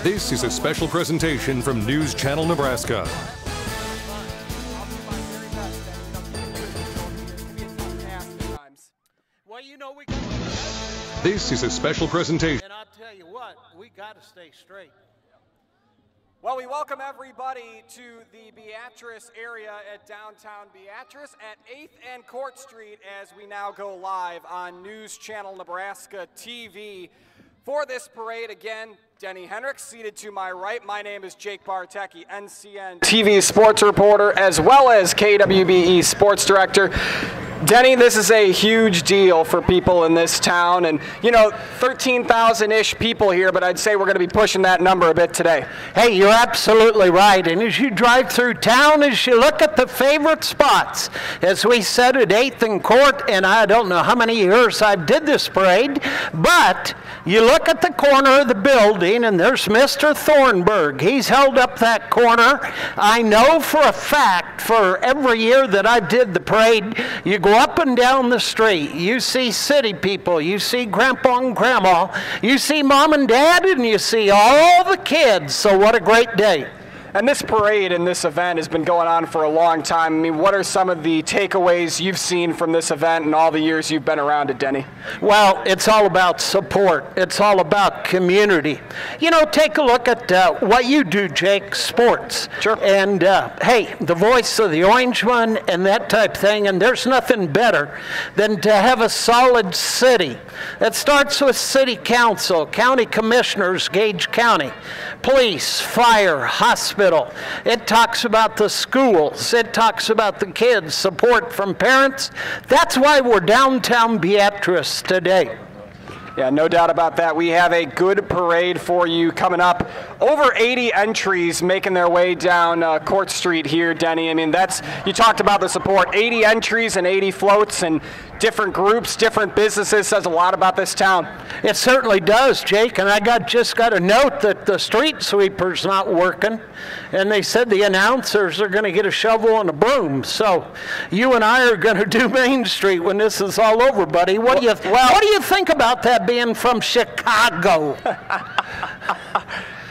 This is a special presentation from News Channel Nebraska. Well, you know, This is a special presentation. and I'll tell you what, we got to stay straight. Well, we welcome everybody to the Beatrice area at downtown Beatrice at 8th and Court Street as we now go live on News Channel Nebraska TV. For this parade, again, Denny Hendricks seated to my right. My name is Jake Bartecki, NCN TV sports reporter, as well as KWBE sports director. Denny, this is a huge deal for people in this town, and you know, 13,000-ish people here, but I'd say we're going to be pushing that number a bit today. Hey, you're absolutely right, and as you drive through town, as you look at the favorite spots, as we said at 8th and Court, and I don't know how many years I've did this parade, but you look at the corner of the building, and there's Mr. Thornburg. He's held up that corner. I know for a fact, for every year that I did the parade, you go up and down the street, you see city people, you see grandpa and grandma, you see mom and dad, and you see all the kids. So what a great day. And this parade and this event has been going on for a long time. I mean, what are some of the takeaways you've seen from this event and all the years you've been around it, Denny? Well, it's all about support. It's all about community. You know, take a look at what you do, Jake, sports. Sure. And, hey, the voice of the orange one and that type thing, and there's nothing better than to have a solid city. It starts with city council, county commissioners, Gage County, police, fire, hospital. It talks about the schools. It talks about the kids, support from parents. That's why we're downtown Beatrice today. Yeah, no doubt about that. We have a good parade for you coming up. Over 80 entries making their way down Court Street here, Denny. I mean, you talked about the support. 80 entries and 80 floats and different groups, different businesses, says a lot about this town. It certainly does, Jake, and I just got a note that the street sweeper's not working, and they said the announcers are going to get a shovel and a broom. So you and I are going to do Main Street when this is all over, buddy. What do you think about that being from Chicago?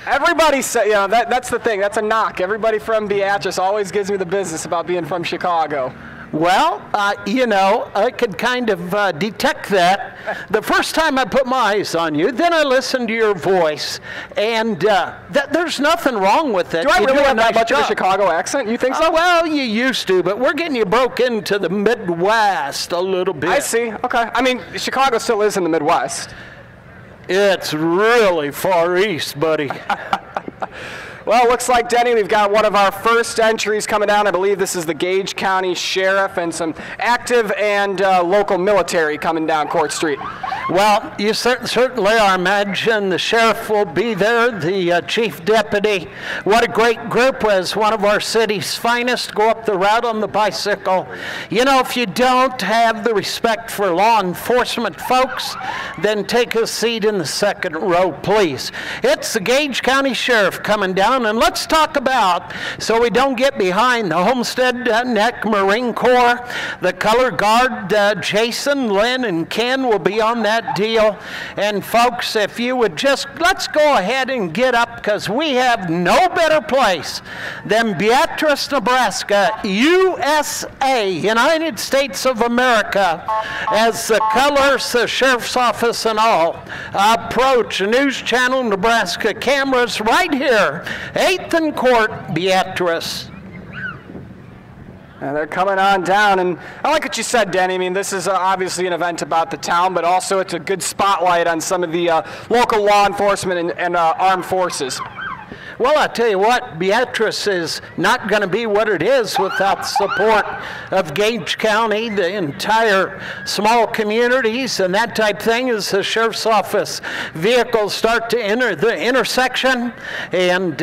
Everybody say, you know, that's the thing. That's a knock. Everybody from Beatrice always gives me the business about being from Chicago. Well, you know, I could kind of detect that the first time I put my eyes on you. Then I listened to your voice, and there's nothing wrong with it. Do I really have that much of a job. Chicago accent? You think so? Well, you used to, but we're getting you broke into the Midwest a little bit. I see. Okay. I mean, Chicago still is in the Midwest. It's really far east, buddy. Well, looks like, Denny, we've got one of our first entries coming down. I believe this is the Gage County Sheriff and some active and local military coming down Court Street. Well, you certainly are. Imagine the sheriff will be there, the chief deputy. What a great group. As one of our city's finest, go up the route on the bicycle. You know, if you don't have the respect for law enforcement folks, then take a seat in the second row, please. It's the Gage County Sheriff coming down, and let's talk about, so we don't get behind, the Homestead Neck Marine Corps, the color guard, Jason, Lynn, and Ken will be on that deal. And folks, if you would just, let's go ahead and get up, because we have no better place than Beatrice, Nebraska, USA, United States of America, as the colors, the sheriff's office and all approach News Channel Nebraska cameras right here, 8th and Court, Beatrice. And they're coming on down, and I like what you said, Denny. I mean, this is obviously an event about the town, but also it's a good spotlight on some of the local law enforcement and armed forces. Well, I tell you what, Beatrice is not going to be what it is without the support of Gage County, the entire small communities and that type thing, as the sheriff's office vehicles start to enter the intersection. And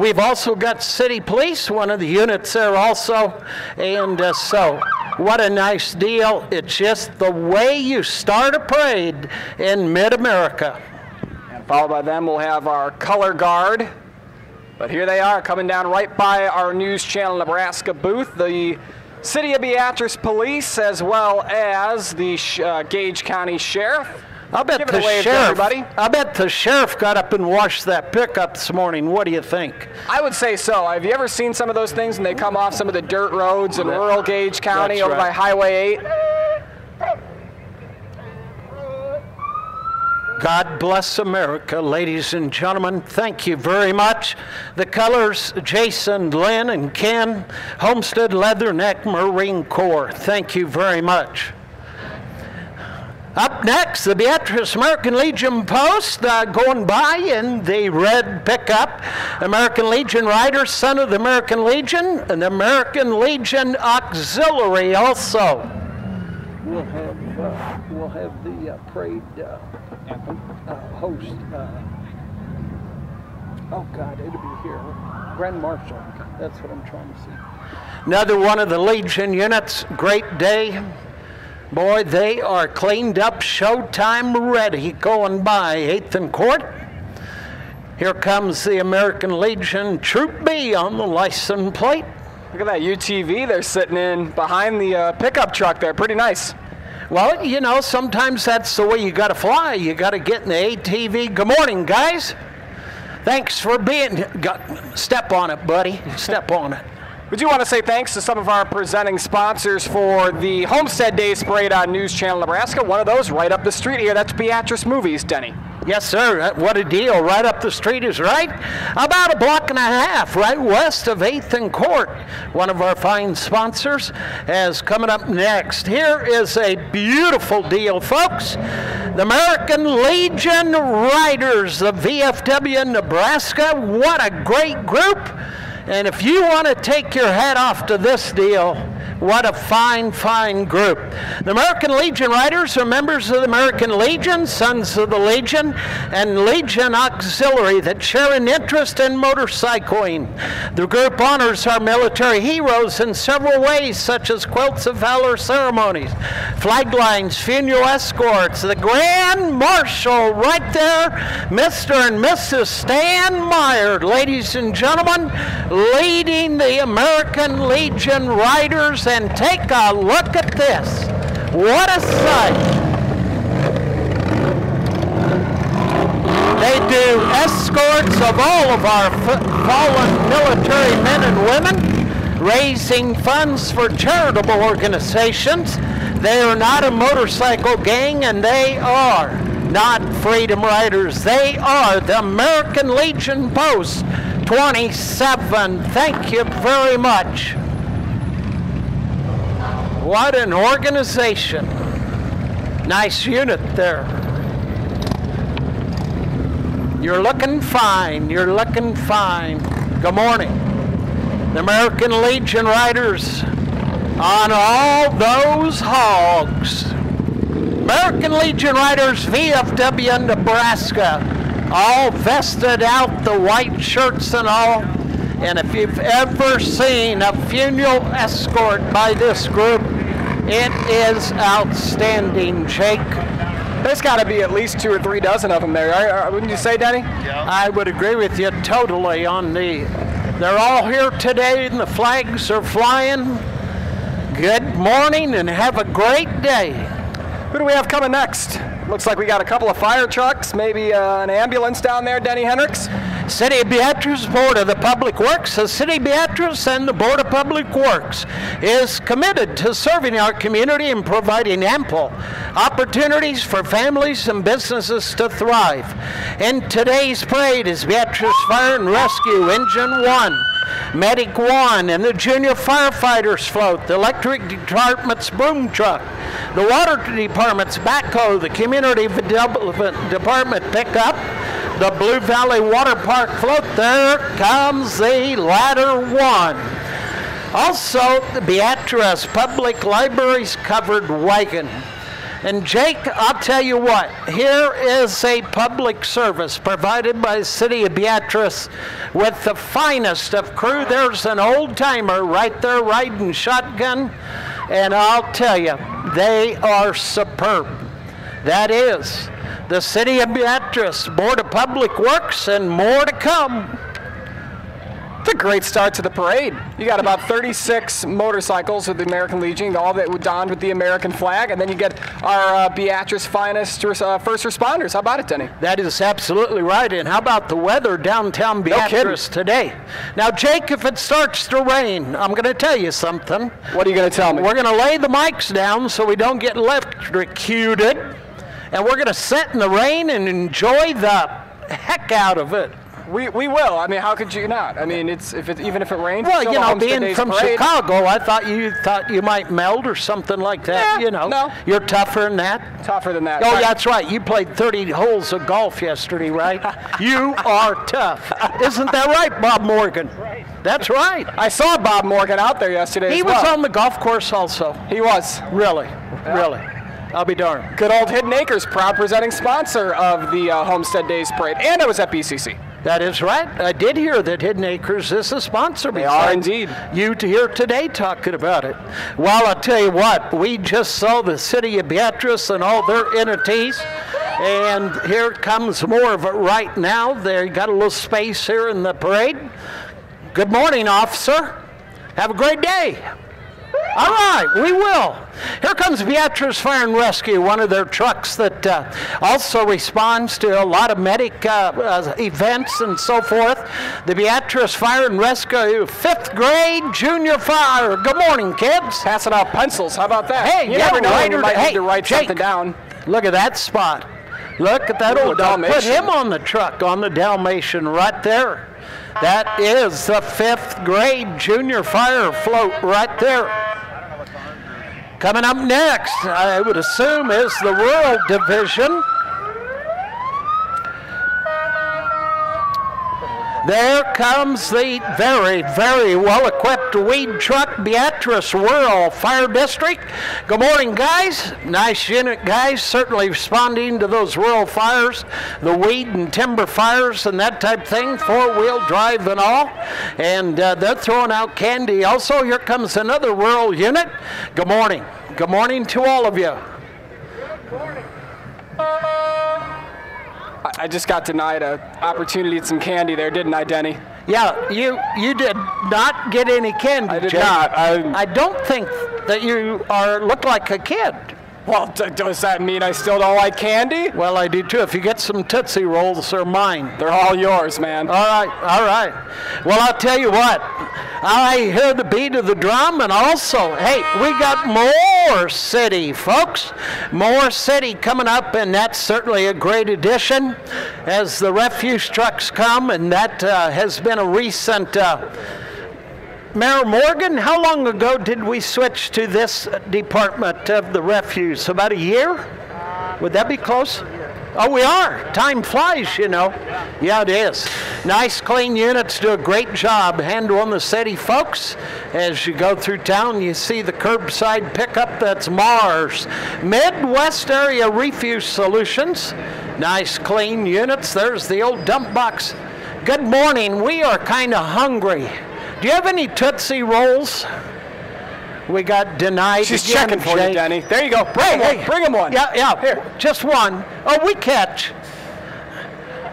we've also got city police, one of the units there also. And so what a nice deal. It's just the way you start a parade in mid-America. Followed by them, we'll have our color guard. But here they are, coming down right by our News Channel Nebraska booth. The City of Beatrice Police, as well as the Gage County Sheriff. I bet Give it the a wave to sheriff. everybody. I bet the sheriff got up and washed that pickup this morning. What do you think? I would say so. Have you ever seen some of those things when they come off some of the dirt roads in rural Gage County That's over by right. Highway 8? God bless America, ladies and gentlemen. Thank you very much. The colors, Jason, Lynn, and Ken, Homestead, Leatherneck, Marine Corps. Thank you very much. Up next, the Beatrice American Legion Post, going by in the red pickup. American Legion Riders, son of the American Legion, and the American Legion Auxiliary also. We'll have the parade host. Oh God, it'll be here. Grand Marshal. That's what I'm trying to see. Another one of the Legion units. Great day. Boy, they are cleaned up, showtime ready, going by 8th and Court. Here comes the American Legion Troop B on the license plate. Look at that UTV they're sitting in behind the pickup truck there. Pretty nice. Well, you know, sometimes that's the way you got to fly. You got to get in the ATV. Good morning, guys. Thanks for being. Step on it, buddy. Step on it. We do want to say thanks to some of our presenting sponsors for the Homestead Days Parade on News Channel Nebraska. One of those right up the street here. That's Beatrice Movies, Denny. Yes, sir. What a deal. Right up the street is right. About a block and a half right west of 8th and Court. One of our fine sponsors is coming up next. Here is a beautiful deal, folks. The American Legion Riders, the VFW Nebraska. What a great group. And if you want to take your hat off to this deal, what a fine, fine group. The American Legion Riders are members of the American Legion, Sons of the Legion, and Legion Auxiliary that share an interest in motorcycling. The group honors our military heroes in several ways, such as Quilts of Valor ceremonies, flag lines, funeral escorts. The Grand Marshal right there, Mr. and Mrs. Stan Meyer, ladies and gentlemen, leading the American Legion Riders. And take a look at this. What a sight. They do escorts of all of our fallen military men and women, raising funds for charitable organizations. They are not a motorcycle gang, and they are not Freedom Riders. They are the American Legion Post 27. Thank you very much. What an organization. Nice unit there. You're looking fine. You're looking fine. Good morning. The American Legion Riders on all those hogs. American Legion Riders, VFW Nebraska, all vested out, the white shirts and all. And if you've ever seen a funeral escort by this group, it is outstanding, Jake. There's got to be at least 2 or 3 dozen of them there, wouldn't you say, Denny? Yeah. I would agree with you totally on they're all here today and the flags are flying. Good morning and have a great day. Who do we have coming next? Looks like we got a couple of fire trucks, maybe an ambulance down there, Denny Hendricks. City of Beatrice Board of the Public Works. The City of Beatrice and the Board of Public Works is committed to serving our community and providing ample opportunities for families and businesses to thrive. In today's parade is Beatrice Fire and Rescue Engine 1, Medic 1, and the Junior Firefighters Float, the Electric Department's Broom Truck, the Water Department's Backhoe, the Community Department Pickup, the Blue Valley Water Park Float. There comes the Ladder 1. Also, the Beatrice Public Library's Covered Wagon. And Jake, I'll tell you what, here is a public service provided by the City of Beatrice with the finest of crew. There's an old timer right there riding shotgun, and I'll tell you, they are superb. That is the City of Beatrice, Board of Public Works, and more to come. a great start to the parade. You got about 36 motorcycles with the American Legion, all that donned with the American flag, and then you get our Beatrice finest first responders. How about it, Denny? That is absolutely right. And how about the weather downtown Beatrice today? Now, Jake, if it starts to rain, I'm going to tell you something. What are you going to tell me? We're going to lay the mics down so we don't get electrocuted, and we're going to sit in the rain and enjoy the heck out of it. We will. I mean, how could you not? I mean, even if it rains. Well, still you know, Homestead being Days from parade. Chicago, I thought you might melt or something like that. Yeah, you know, no. You're tougher than that. Tougher than that. Oh, Right. that's right. You played 30 holes of golf yesterday, right? You are tough. Isn't that right, Bob Morgan? Right. That's right. I saw Bob Morgan out there yesterday. He as was well. on the golf course also. He was. Really, really. I'll be darned. Good old Hidden Acres, proud presenting sponsor of the Homestead Days Parade, and I was at BCC. That is right. I did hear that Hidden Acres is a sponsor. They are indeed. You here today talking about it. Well, I'll tell you what, we just saw the city of Beatrice and all their entities, and here comes more of it right now. They got a little space here in the parade. Good morning, officer. Have a great day. All right, we will. Here comes Beatrice Fire and Rescue, one of their trucks that also responds to a lot of medic events and so forth. The Beatrice Fire and Rescue 5th grade junior fire. Good morning, kids. Passing out pencils. How about that? Hey, you never know when you might hey, need to write Jake, something down. Look at that spot. Look at that Ooh, old dog. Put Dalmatian. him on the truck, on the Dalmatian right there. That is the 5th grade junior fire float right there. Coming up next, I would assume, is the Rural Division. There comes the very, very well-equipped weed truck, Beatrice Rural Fire District. Good morning, guys. Nice unit, guys. Certainly responding to those rural fires, the weed and timber fires and that type of thing, four-wheel drive and all. And they're throwing out candy. Also, here comes another rural unit. Good morning. Good morning to all of you. Good morning. I just got denied an opportunity at some candy there, didn't I, Denny? Yeah, you did not get any candy, I did Jake. not. I don't think that you look like a kid. Well, does that mean I still don't like candy? Well, I do too. If you get some Tootsie Rolls, they're mine. They're all yours, man. All right, all right. Well, I'll tell you what. I hear the beat of the drum, and also, hey, we got more city, folks. More city coming up, and that's certainly a great addition as the refuse trucks come, and that has been a recent. Mayor Morgan, how long ago did we switch to this department of the refuse? About a year? Would that be close? Oh, we are. Time flies, you know. Yeah, it is. Nice, clean units do a great job handling the city, folks. As you go through town, you see the curbside pickup. That's Mars. Midwest Area Refuse Solutions. Nice, clean units. There's the old dump box. Good morning. We are kind of hungry. Do you have any Tootsie Rolls? We got denied. She's again, checking for Jake. you, Denny. There you go. Bring him one. Yeah. Here. Just one. Oh, we catch.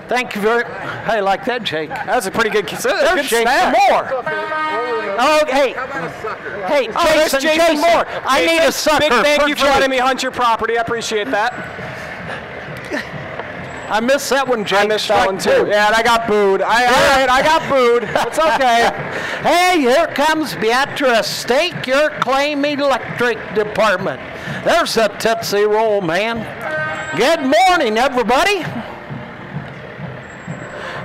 Thank you very. I like that, Jake. That's a pretty good. Good There's Jake snack. Moore. Oh, hey. Hey, There's Jason Moore. I need a sucker. Big thank for you for Jake. letting me hunt your property. I appreciate that. I missed that one, Jake. I missed that one too. Yeah, and I got booed. All right, I got booed. It's okay. Hey, here comes Beatrice. Stake your claim electric department. There's a Tootsie Roll, man. Good morning, everybody.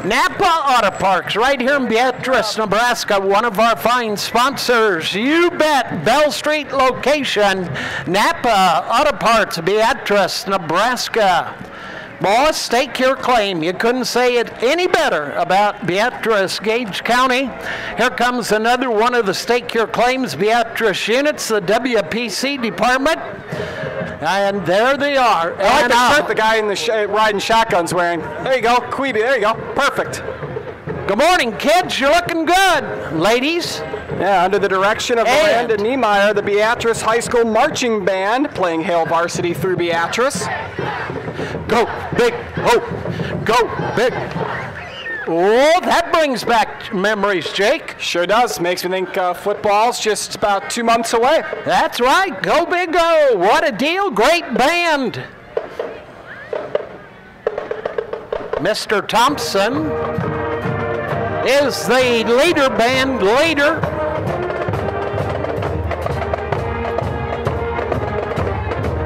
Napa Auto Parks, right here in Beatrice, Nebraska, one of our fine sponsors. You bet. Bell Street location, Napa Auto Parts, Beatrice, Nebraska. Boss, stake your claim. You couldn't say it any better about Beatrice, Gage County. Here comes another one of the stake your claims Beatrice units, the WPC department. And there they are. I like the shirt the guy in the riding shotgun's wearing. There you go, Queeby. There you go. Perfect. Good morning, kids. You're looking good. Ladies. Yeah, under the direction of Miranda Niemeyer, the Beatrice High School Marching Band, playing Hail Varsity through Beatrice. Go, Big Hope. Go, Big. Oh, that That brings back memories, Jake. Sure does. Makes me think football's just about 2 months away. That's right. Go Big O. What a deal. Great band. Mr. Thompson is the leader, band leader.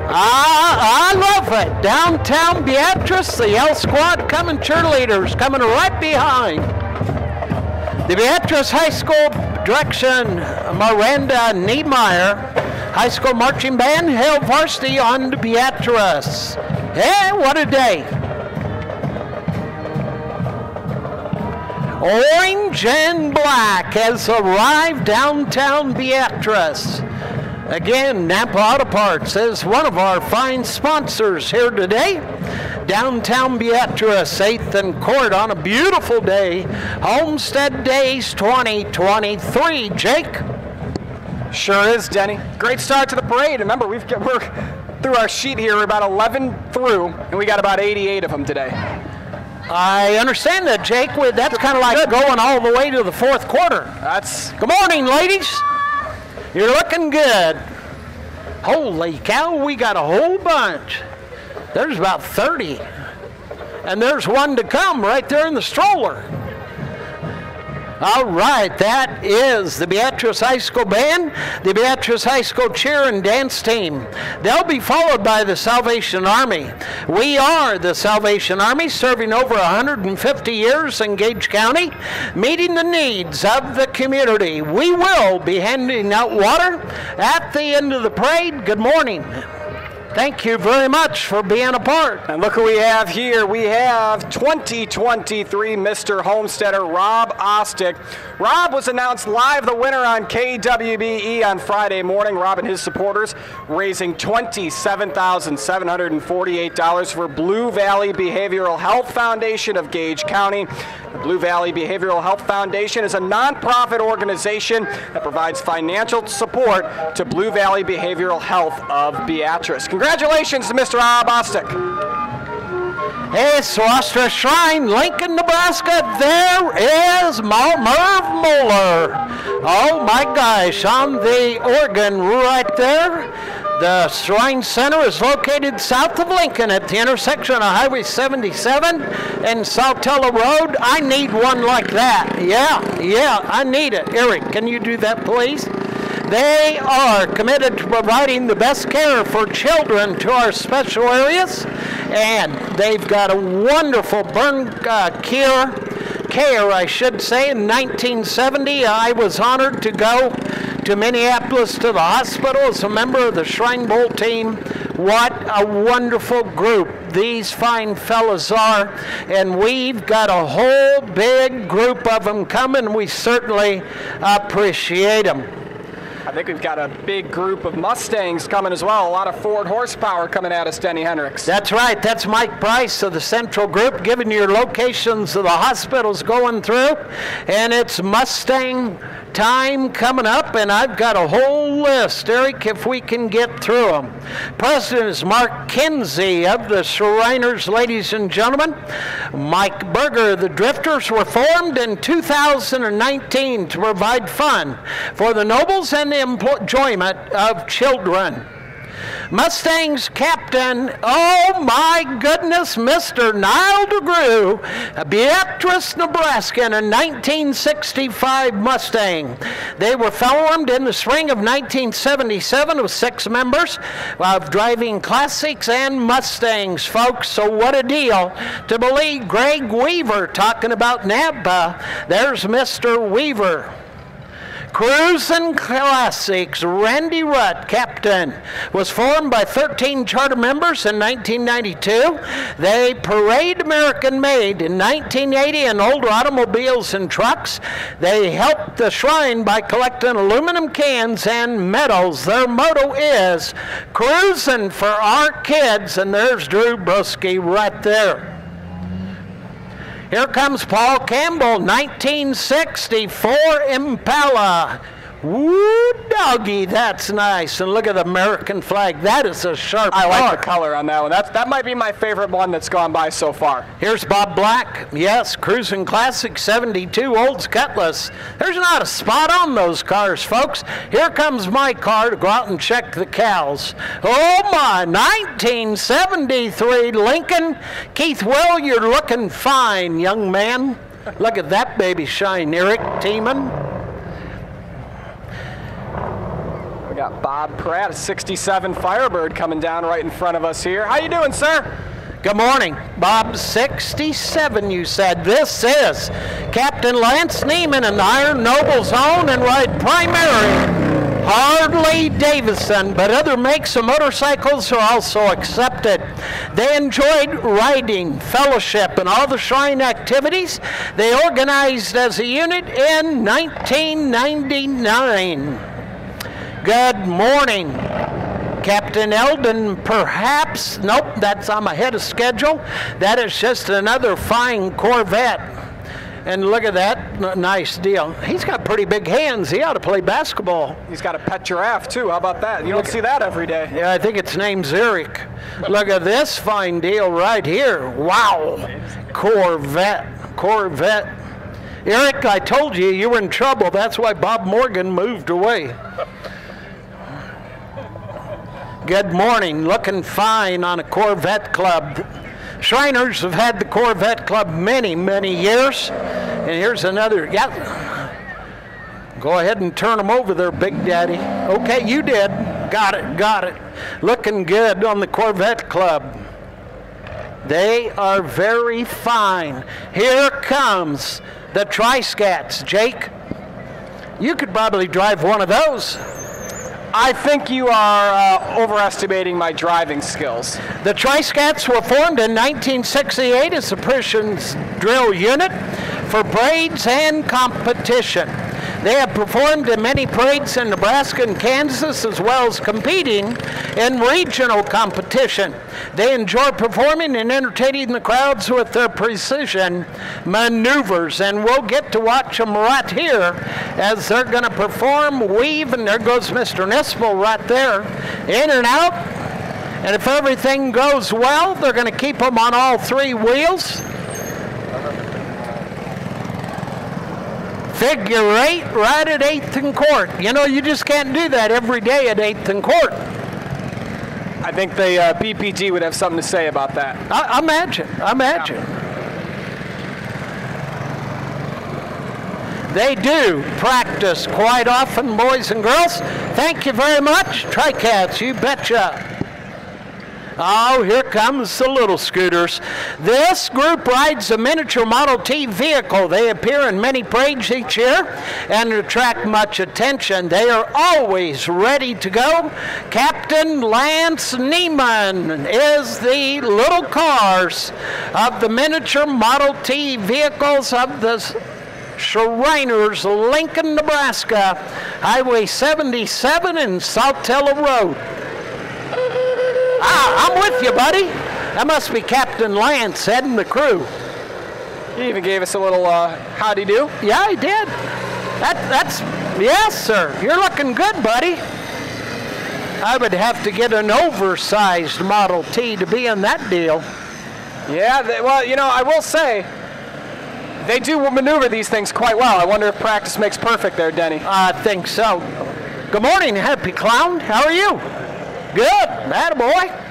I love it. Downtown Beatrice, the L Squad coming, cheerleaders coming right behind. The Beatrice High School direction, Miranda Niemeyer. High School Marching Band, Hail Varsity on to Beatrice. Hey, what a day. Orange and Black has arrived downtown Beatrice. Again, Napa Auto Parts is one of our fine sponsors here today. Downtown Beatrice, 8th and Court on a beautiful day. Homestead Days 2023. Jake? Sure is, Denny. Great start to the parade. Remember, we're through our sheet here. We're about 11 through, and we got about 88 of them today. I understand that, Jake. That's kind of like going all the way to the fourth quarter. Good morning, ladies. You're looking good. Holy cow, we got a whole bunch. There's about 30. And there's one to come right there in the stroller. All right, that is the Beatrice High School Band, the Beatrice High School Cheer and Dance Team. They'll be followed by the Salvation Army. We are the Salvation Army, serving over 150 years in Gage County, meeting the needs of the community. We will be handing out water at the end of the parade. Good morning. Thank you very much for being a part. And look who we have here. We have 2023 Mr. Homesteader, Rob Ostick. Rob was announced live the winner on KWBE on Friday morning. Rob and his supporters raising $27,748 for Blue Valley Behavioral Health Foundation of Gage County. The Blue Valley Behavioral Health Foundation is a nonprofit organization that provides financial support to Blue Valley Behavioral Health of Beatrice. Congratulations to Mr. Rob Ostick. Hey, Swastra Shrine, Lincoln, Nebraska. There is Merv Moeller. Oh my gosh, on the organ right there. The Shrine Center is located south of Lincoln at the intersection of Highway 77 and Saltella Road. I need one like that. Yeah, I need it. Eric, can you do that, please? They are committed to providing the best care for children to our special areas, and they've got a wonderful burn care, I should say. In 1970, I was honored to go to Minneapolis to the hospital as a member of the Shrine Bowl team. What a wonderful group these fine fellas are, and we've got a whole big group of them coming. We certainly appreciate them. I think we've got a big group of Mustangs coming as well. A lot of Ford horsepower coming at us, Denny Hendricks. That's right. That's Mike Price of the Central Group giving you locations of the hospitals going through. And it's Mustang time coming up, and I've got a whole list, Eric, if we can get through them. President is Mark Kinsey of the Shriners, ladies and gentlemen. Mike Berger, the Drifters were formed in 2019 to provide fun for the nobles and the enjoyment of children. Mustangs captain, oh my goodness, Mr. Niall DeGrew, Beatrice, Nebraska, in a 1965 Mustang. They were formed in the spring of 1977 with 6 members of driving classics and Mustangs, folks. So what a deal to believe Greg Weaver talking about Napa. There's Mr. Weaver. Cruisin' Classics, Randy Rutt, captain, was formed by 13 charter members in 1992. They parade American-made in 1980 in older automobiles and trucks. They helped the Shrine by collecting aluminum cans and medals. Their motto is cruising for our kids, and there's Drew Broski right there. Here comes Paul Campbell, 1964 Impala. Woo, doggy, that's nice. And look at the American flag. That is a sharp I like the car. color on that one. That might be my favorite one that's gone by so far. Here's Bob Black. Yes, Cruising Classic 72 Olds Cutlass. There's not a spot on those cars, folks. Here comes my car to go out and check the cows. Oh my, 1973 Lincoln. Keith Will, you're looking fine, young man. Look at that baby shine, Eric Tiemann. We got Bob Pratt, a 67 Firebird coming down right in front of us here. How you doing, sir? Good morning. Bob, 67, you said. This is Captain Lance Neiman and Iron Noble's own and ride primary Harley Davidson, but other makes of motorcycles are also accepted. They enjoyed riding, fellowship, and all the shrine activities. They organized as a unit in 1999. Good morning. Captain Eldon, perhaps. Nope, I'm ahead of schedule. That is just another fine Corvette. And look at that, nice deal. He's got pretty big hands. He ought to play basketball. He's got a pet giraffe, too. How about that? You don't see that every day. Yeah, I think its name's Eric. Look at this fine deal right here. Wow, Corvette. Eric, I told you you were in trouble. That's why Bob Morgan moved away. Good morning, looking fine on a Corvette Club. Shriners have had the Corvette Club many, many years. And here's another, yeah. Go ahead and turn them over there, Big Daddy. Okay, you did. Got it. Looking good on the Corvette Club. They are very fine. Here comes the Tri-Scats. Jake, you could probably drive one of those. I think you are overestimating my driving skills. The Tri-Scats were formed in 1968 as a Prussian's drill unit for parades and competition. They have performed in many parades in Nebraska and Kansas, as well as competing in regional competition. They enjoy performing and entertaining the crowds with their precision maneuvers, and we'll get to watch them right here as they're going to perform, weave, and there goes Mr. Nispel right there, in and out. And if everything goes well, they're going to keep them on all three wheels. Figure 8 right at 8th and Court. You know, you just can't do that every day at 8th and Court. I think the BPD would have something to say about that. Imagine. Yeah. They do practice quite often, boys and girls. Thank you very much. Tri-Cats, you betcha. Oh, here comes the little scooters. This group rides a miniature Model T vehicle. They appear in many parades each year and attract much attention. They are always ready to go. Captain Lance Neiman is the little cars of the miniature Model T vehicles of the Shriners, Lincoln, Nebraska, Highway 77 and Saltillo Road. I'm with you, buddy. That must be Captain Lance heading the crew. He even gave us a little howdy do. Yeah, he did. That's yes, sir. You're looking good, buddy. I would have to get an oversized Model T to be in that deal. Yeah, well, you know, I will say, they do maneuver these things quite well. I wonder if practice makes perfect there, Denny. I think so. Good morning, Happy Clown. How are you? Good. Attaboy.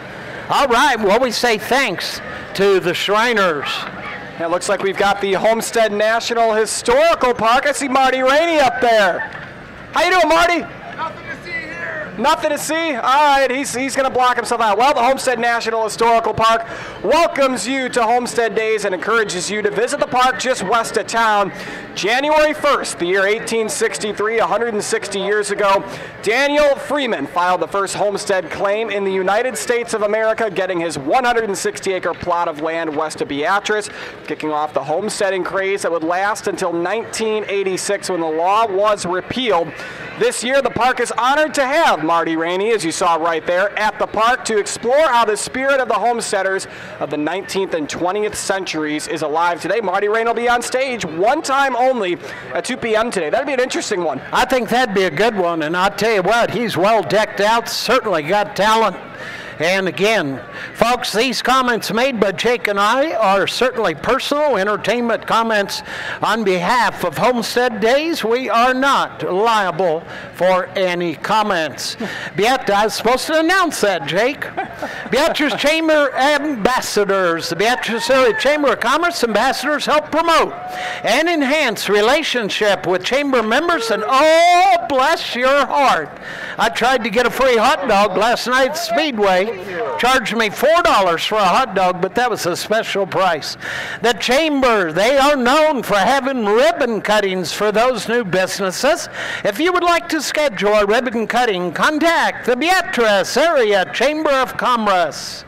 All right. Well, we say thanks to the Shriners. It looks like we've got the Homestead National Historical Park. I see Marty Rainey up there. How you doing, Marty? Nothing to see here. Nothing to see? All right, he's going to block himself out. Well, the Homestead National Historical Park welcomes you to Homestead Days and encourages you to visit the park just west of town. January 1st, the year 1863, 160 years ago, Daniel Freeman filed the first homestead claim in the United States of America, getting his 160-acre plot of land west of Beatrice, kicking off the homesteading craze that would last until 1986 when the law was repealed. This year, the park is honored to have Marty Rainey, as you saw right there, at the park to explore how the spirit of the homesteaders of the 19th and 20th centuries is alive today. Marty Rainey will be on stage one time only at 2 p.m. today. That'd be an interesting one. I think that'd be a good one, and I'll tell you what, he's well decked out, certainly got talent. And again, folks, these comments made by Jake and I are certainly personal entertainment comments on behalf of Homestead Days. We are not liable for any comments. I was supposed to announce that, Jake. Beatrice Chamber ambassadors. The Beatrice Area Chamber of Commerce ambassadors help promote and enhance relationship with chamber members, and oh, bless your heart. I tried to get a free hot dog last night at Speedway. Charged me $4 for a hot dog, but that was a special price. The Chamber, they are known for having ribbon cuttings for those new businesses. If you would like to schedule a ribbon cutting, contact the Beatrice Area Chamber of Commerce.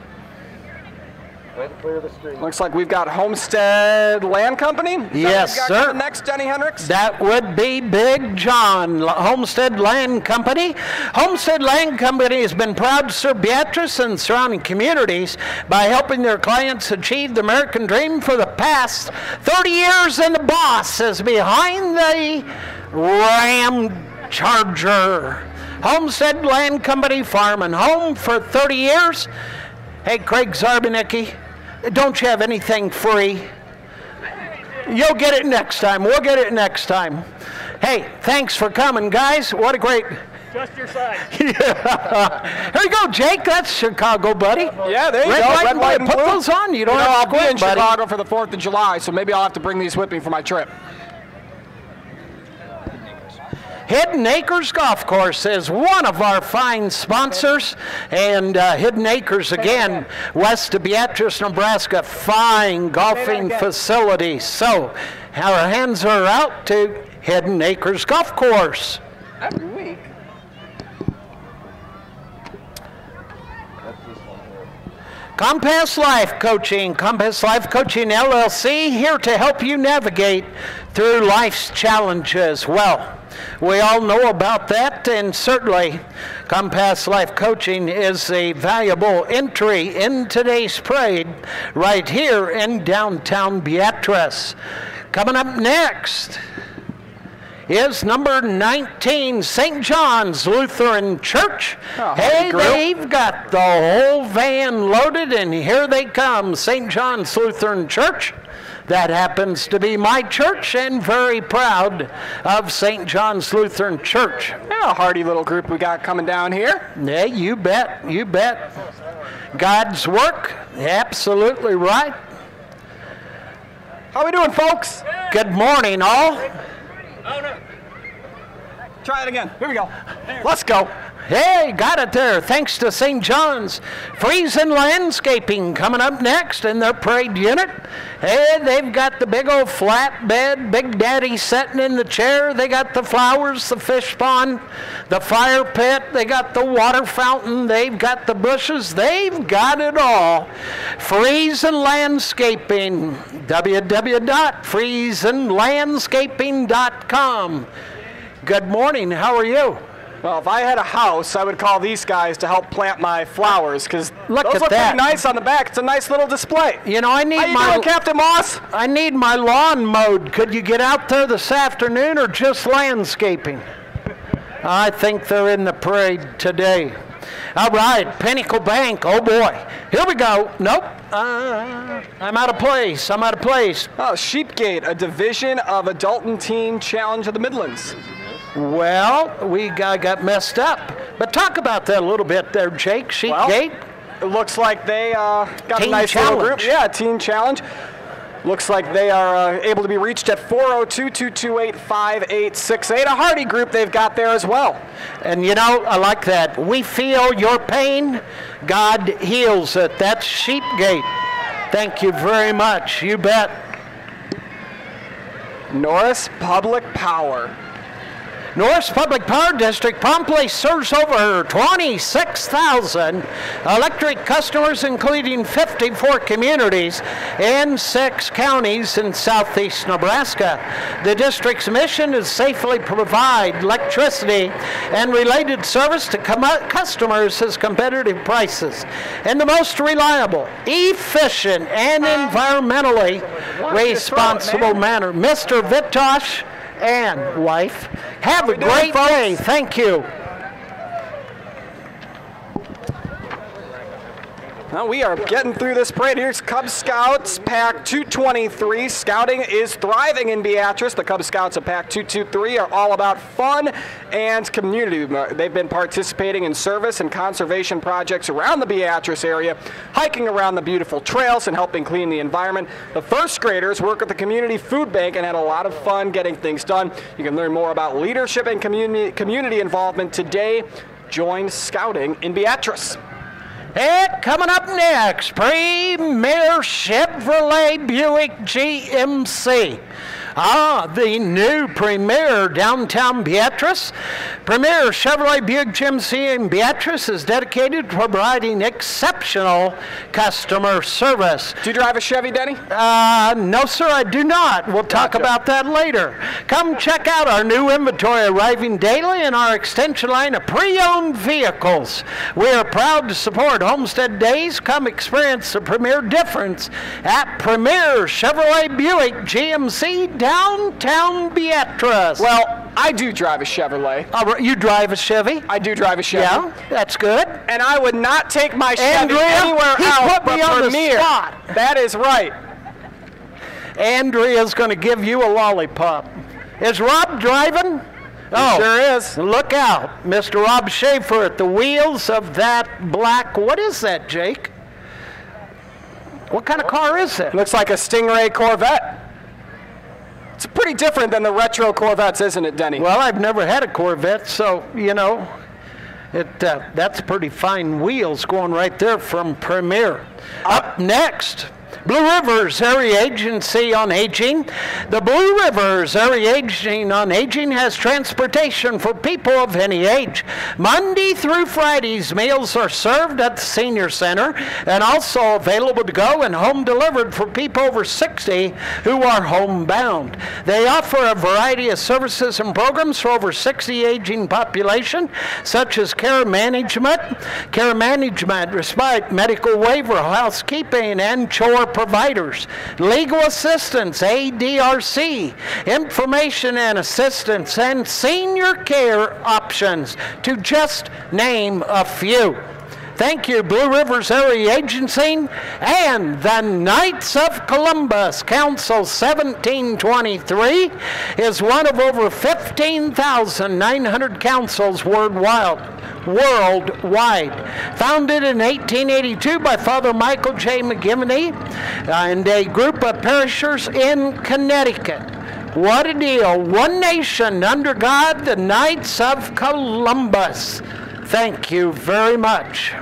Looks like we've got Homestead Land Company. Yes, sir. Next, Denny Hendricks. That would be Big John, Homestead Land Company. Homestead Land Company has been proud to serve Beatrice and surrounding communities by helping their clients achieve the American dream for the past 30 years, and the boss is behind the Ram Charger. Homestead Land Company, farm and home for 30 years. Hey, Craig Zarbanicki, don't you have anything free? You'll get it next time. We'll get it next time. Hey, thanks for coming, guys. What a great... Just your size. Yeah. Here you go, Jake. That's Chicago, buddy. Yeah, there you go. Red, white, and put those on. You don't have to I'll be in buddy. Chicago for the 4th of July, so maybe I'll have to bring these with me for my trip. Hidden Acres Golf Course is one of our fine sponsors, and Hidden Acres, again, west of Beatrice, Nebraska, fine golfing facilities. So our hands are out to Hidden Acres Golf Course. Every week. Compass Life Coaching, Compass Life Coaching LLC, here to help you navigate through life's challenges. Well, we all know about that, and certainly Compass Life Coaching is a valuable entry in today's parade right here in downtown Beatrice. Coming up next is number 19, St. John's Lutheran Church. Oh, hey, they've got the whole van loaded, and here they come, St. John's Lutheran Church. That happens to be my church, and very proud of St. John's Lutheran Church. Yeah, a hardy little group we got coming down here. Yeah, you bet, you bet. God's work, absolutely right. How we doing, folks? Good morning, all. Oh, no. Try it again. Here we go. Let's go. Hey, got it there. Thanks to St. John's. Friesen Landscaping coming up next in their parade unit. Hey, they've got the big old flatbed, Big Daddy sitting in the chair. They got the flowers, the fish pond, the fire pit. They got the water fountain. They've got the bushes. They've got it all. Friesen Landscaping, www.friesenlandscaping.com. Good morning. How are you? Well, if I had a house, I would call these guys to help plant my flowers, because those look pretty nice on the back. It's a nice little display. You know, I need How you doing, Captain Moss? I need my lawn mowed. Could you get out there this afternoon, or just landscaping? I think they're in the parade today. All right, Pinnacle Bank. Oh boy, here we go. Nope. I'm out of place. I'm out of place. Oh, Sheepgate, a division of Adult and Teen Challenge of the Midlands. Well, we got messed up. But talk about that a little bit there, Jake. Sheepgate. Well, it looks like they got Teen a nice Challenge. little group. Yeah, Teen Challenge. Looks like they are able to be reached at 402-228-5868. A hardy group they've got there as well. And you know, I like that. We feel your pain. God heals it. That's Sheepgate. Thank you very much. You bet. Norris Public Power. Norris Public Power District promptly serves over 26,000 electric customers, including 54 communities in 6 counties in southeast Nebraska. The district's mission is safely provide electricity and related service to customers at competitive prices in the most reliable, efficient, and environmentally responsible manner. Mr. Vitosh and wife, have a great day. Thank you. Well, we are getting through this parade. Here's Cub Scouts Pack 223. Scouting is thriving in Beatrice. The Cub Scouts of Pack 223 are all about fun and community. They've been participating in service and conservation projects around the Beatrice area, hiking around the beautiful trails and helping clean the environment. The first graders work at the community food bank and had a lot of fun getting things done. You can learn more about leadership and community involvement today. Join Scouting in Beatrice. And coming up next, Premier Chevrolet Buick GMC. The new Premier downtown Beatrice. Premier Chevrolet Buick GMC in Beatrice is dedicated to providing exceptional customer service. Do you drive a Chevy, Denny? No, sir, I do not. We'll talk about that later. Come check out our new inventory arriving daily in our extension line of pre-owned vehicles. We are proud to support Homestead Days. Come experience the Premier difference at Premier Chevrolet Buick GMC downtown Beatrice. Well, I do drive a Chevrolet. You drive a Chevy? I do drive a Chevy. Yeah, that's good. And I would not take my Chevy Andrea, anywhere he else put me but on the Premier. spot. That is right. Andrea's going to give you a lollipop. Is Rob driving? Oh, sure is. Look out. Mr. Rob Schaefer at the wheels of that black, what is that, Jake? What kind of car is it? Looks like a Stingray Corvette. It's pretty different than the retro Corvettes, isn't it, Denny? Well, I've never had a Corvette, so, you know, that's pretty fine wheels going right there from Premier. Up next, Blue Rivers Area Agency on Aging. The Blue Rivers Area Agency on Aging has transportation for people of any age. Monday through Fridays, meals are served at the Senior Center and also available to go and home delivered for people over 60 who are homebound. They offer a variety of services and programs for over 60 aging population, such as care management, respite, medical waiver, housekeeping, and chore providers, legal assistance, ADRC, information and assistance, and senior care options, to just name a few. Thank you, Blue Rivers Area Agency and the Knights of Columbus. Council 1723 is one of over 15,900 councils worldwide. Founded in 1882 by Father Michael J. McGivney and a group of parishioners in Connecticut. What a deal. One nation under God, the Knights of Columbus. Thank you very much.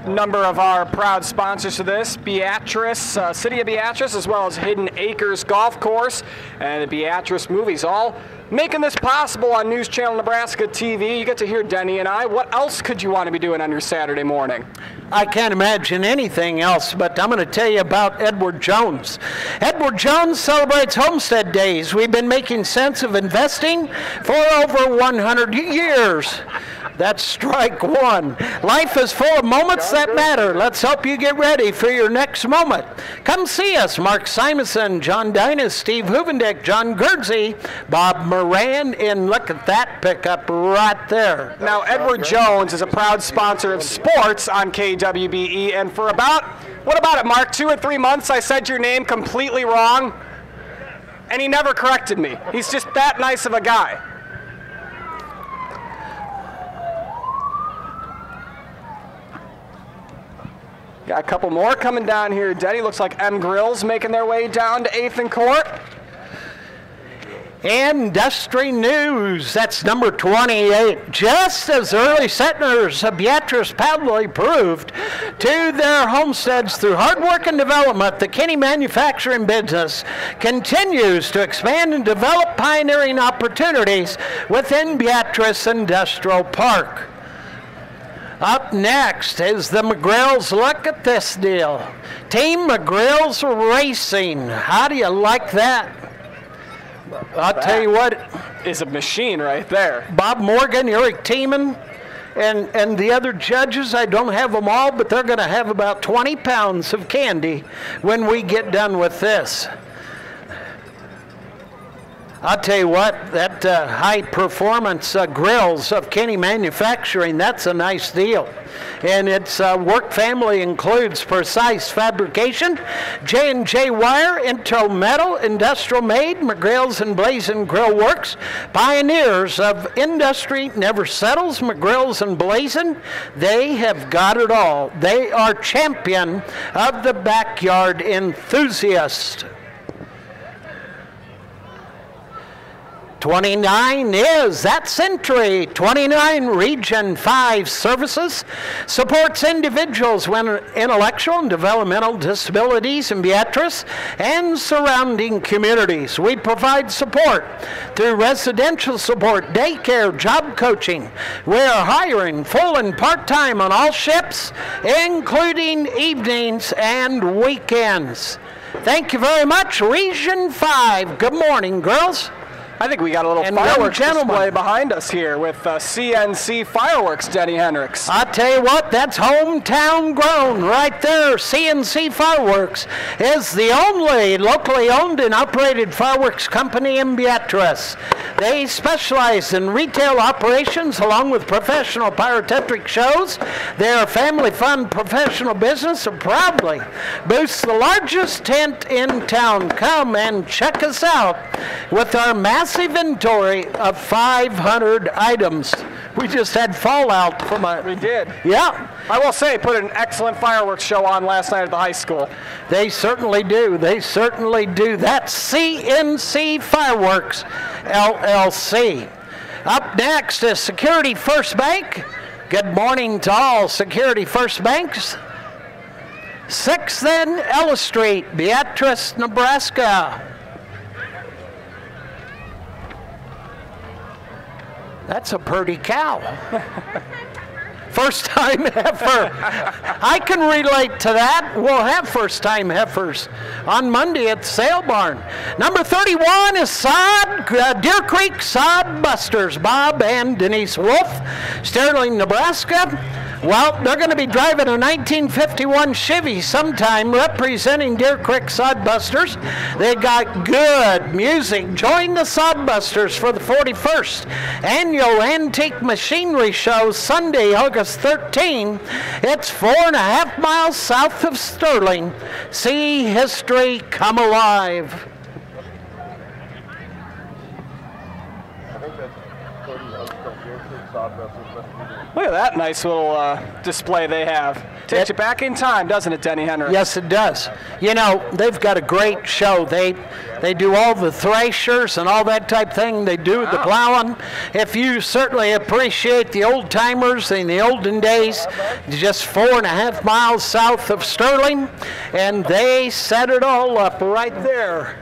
Number of our proud sponsors to this: Beatrice, City of Beatrice, as well as Hidden Acres Golf Course and the Beatrice Movies, all making this possible on News Channel Nebraska TV. You get to hear Denny and I. What else could you want to be doing on your Saturday morning? I can't imagine anything else, but I'm going to tell you about Edward Jones. Edward Jones celebrates Homestead Days. We've been making sense of investing for over 100 years. That's strike one. Life is full of moments that matter. Let's hope you get ready for your next moment. Come see us. Mark Simonson, John Dinas, Steve Huvendick, John Gerdsey, Bob Moran, and look at that pickup right there. Now, Edward Jones is a proud sponsor of sports on KWBE, and for about, what about it, Mark, 2 or 3 months I said your name completely wrong, and he never corrected me. He's just that nice of a guy. Got a couple more coming down here, Denny. Looks like M Grills making their way down to 8th and Court. Industry news, that's number 28. Just as early settlers of Beatrice proudly proved to their homesteads through hard work and development, the Kinney manufacturing business continues to expand and develop pioneering opportunities within Beatrice Industrial Park. Up next is the McGrills. Look at this deal. Team McGrills Racing. How do you like that? I'll tell you what. Is a machine right there. Bob Morgan, Eric Tiemann, and the other judges, I don't have them all, but they're going to have about 20 pounds of candy when we get done with this. I'll tell you what, that high-performance grills of Kinney Manufacturing, that's a nice deal. And its work family includes precise fabrication, J&J wire, Intel metal, industrial made, McGrills and Blazin' Grill Works. Pioneers of industry never settles, McGrills and Blazin'. They have got it all. They are champion of the backyard enthusiast. 29 is that Century. 29 Region 5 Services supports individuals with intellectual and developmental disabilities in Beatrice and surrounding communities. We provide support through residential support, daycare, job coaching. We are hiring full and part-time on all shifts, including evenings and weekends. Thank you very much, Region 5. Good morning, girls. I think we got a little fireworks display behind us here with CNC Fireworks, Denny Hendricks. I'll tell you what, that's hometown grown right there. CNC Fireworks is the only locally owned and operated fireworks company in Beatrice. They specialize in retail operations along with professional pyrotechnic shows. They're a family-fun professional business and proudly boasts the largest tent in town. Come and check us out with our massive inventory of 500 items. We just had fallout from a... We did. Yeah. I will say, put an excellent fireworks show on last night at the high school. They certainly do. They certainly do. That's CNC Fireworks, LLC. Up next is Security First Bank. Good morning to all Security First Banks. 6th and Ellis Street, Beatrice, Nebraska. That's a pretty cow. First time heifer. I can relate to that. We'll have first time heifers on Monday at the sale barn. Number 31 is Deer Creek Sod Busters, Bob and Denise Wolf, Sterling, Nebraska. Well, they're going to be driving a 1951 Chevy sometime representing Deer Creek Sodbusters. They got good music. Join the Sodbusters for the 41st Annual Antique Machinery Show Sunday, August 13. It's 4.5 miles south of Sterling. See history come alive. Look at that nice little display they have. Takes you back in time, doesn't it, Denny Hendricks? Yes, it does. You know, they've got a great show. They do all the thrashers and all that type thing. They do the plowing. If you certainly appreciate the old timers in the olden days, just 4.5 miles south of Sterling, and they set it all up right there.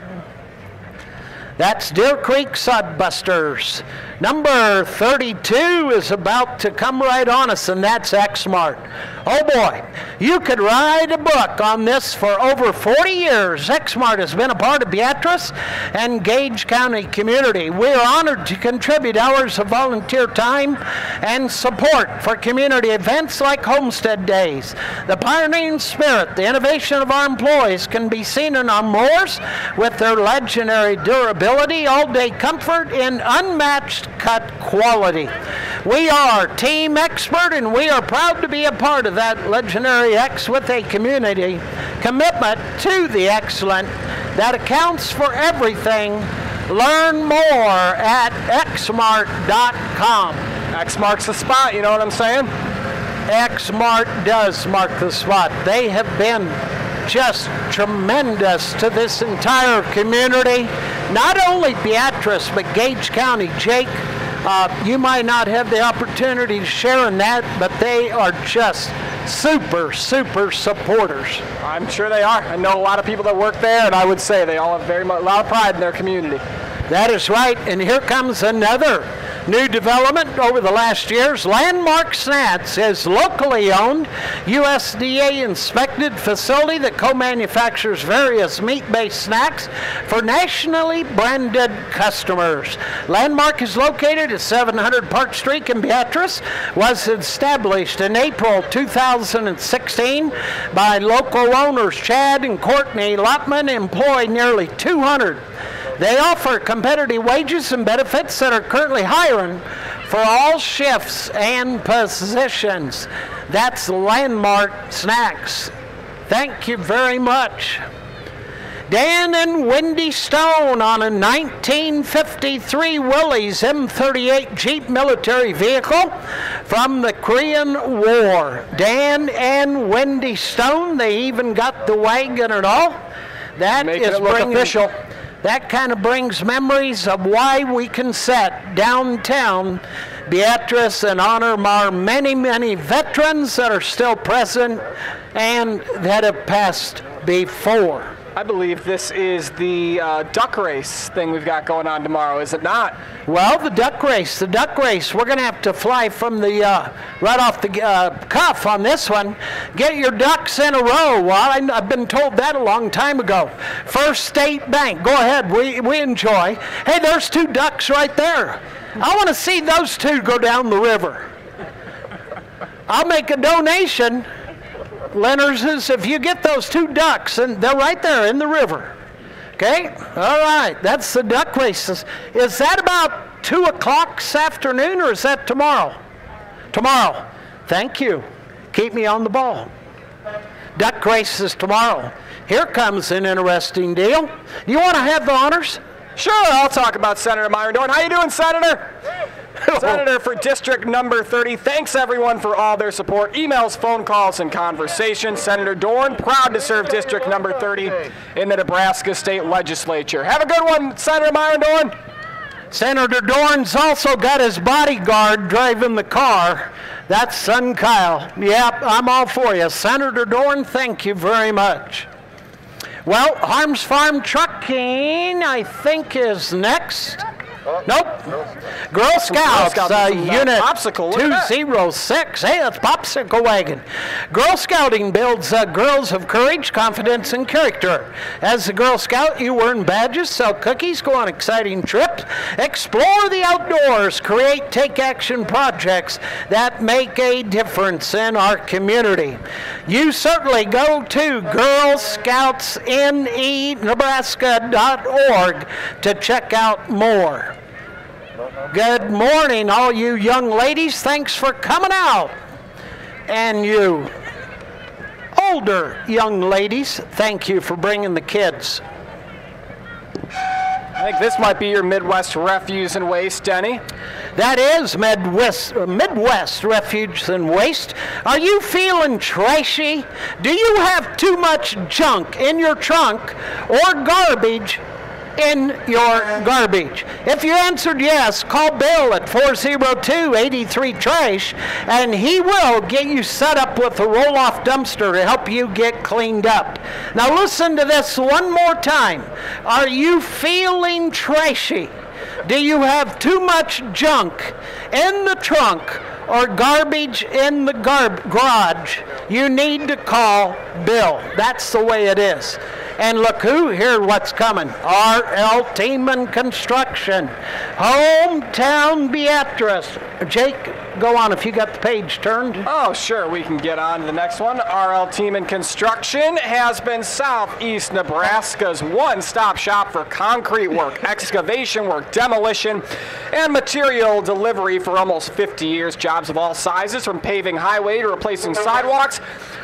That's Deer Creek Sodbusters. Number 32 is about to come right on us, and that's Exmart. Oh boy, you could write a book on this for over 40 years. Exmart has been a part of Beatrice and Gage County community. We are honored to contribute hours of volunteer time and support for community events like Homestead Days. The pioneering spirit, the innovation of our employees can be seen in our mowers with their legendary durability, all-day comfort, and unmatched cut quality. We are Team Expert, and we are proud to be a part of that legendary X with a community commitment to the excellent that accounts for everything. Learn more at xmart.com. X marks the spot, you know what I'm saying? Exmart does mark the spot. They have been just tremendous to this entire community. not only Beatrice, but Gage County. Jake, you might not have the opportunity to share in that, but they are just super supporters. I'm sure they are. I know a lot of people that work there, and I would say they all have a lot of pride in their community. That is right, and here comes another new development over the last years. Landmark Snacks is locally owned, USDA inspected facility that co-manufactures various meat-based snacks for nationally branded customers. Landmark is located at 700 Park Street in Beatrice, was established in April 2016 by local owners Chad and Courtney Lotman, employ nearly 200. They offer competitive wages and benefits that are currently hiring for all shifts and positions. That's Landmark Snacks. Thank you very much. Dan and Wendy Stone on a 1953 Willys M38 Jeep military vehicle from the Korean War. Dan and Wendy Stone, they even got the wagon and all. That Making is it look official. That kind of brings memories of why we can set downtown Beatrice and honor our many veterans that are still present and that have passed before. I believe this is the duck race thing we've got going on tomorrow, is it not? Well, the duck race, we're going to have to fly from the, right off the cuff on this one. Get your ducks in a row. Well, I've been told that a long time ago. First State Bank, go ahead, we enjoy. Hey, there's two ducks right there. I want to see those two go down the river. I'll make a donation. Leonard's, if you get those two ducks, and they're right there in the river. Okay? All right. That's the duck races. Is that about 2 o'clock this afternoon, or is that tomorrow? Tomorrow. Thank you. Keep me on the ball. Duck races tomorrow. Here comes an interesting deal. Do you want to have the honors? Sure, I'll talk about Senator Myron Dorn. How you doing, Senator? Senator for District Number 30, thanks everyone for all their support, emails, phone calls, and conversations. Senator Dorn, proud to serve District Number 30 in the Nebraska State Legislature. Have a good one, Senator Myron Dorn. Senator Dorn's also got his bodyguard driving the car. That's son Kyle. Yep, I'm all for you. Senator Dorn, thank you very much. Well, Harms Farm Trucking, I think, is next. Nope. Girl Scouts, Unit 206. Hey, that's Popsicle Wagon. Girl Scouting builds girls of courage, confidence, and character. As a Girl Scout, you earn badges, sell cookies, go on exciting trips, explore the outdoors, take action projects that make a difference in our community. You certainly go to girlscoutsnebraska.org to check out more. Good morning, all you young ladies. Thanks for coming out. And you older young ladies, thank you for bringing the kids. I think this might be your Midwest Refuse and Waste, Denny. That is Midwest Refuse and Waste. Are you feeling trashy? Do you have too much junk in your trunk or garbage in your garbage? If you answered yes, call Bill at 402-83-TRASH, and he will get you set up with a roll-off dumpster to help you get cleaned up. Now listen to this one more time. Are you feeling trashy? Do you have too much junk in the trunk or garbage in the garage? You need to call Bill. That's the way it is. And look here's what's coming. R.L. Tiemann Construction, hometown Beatrice. Jake, go on if you got the page turned. Oh, sure, we can get on to the next one. R.L. Tiemann Construction has been Southeast Nebraska's one-stop shop for concrete work, excavation work, demolition, and material delivery for almost 50 years. Jobs of all sizes, from paving highway to replacing sidewalks,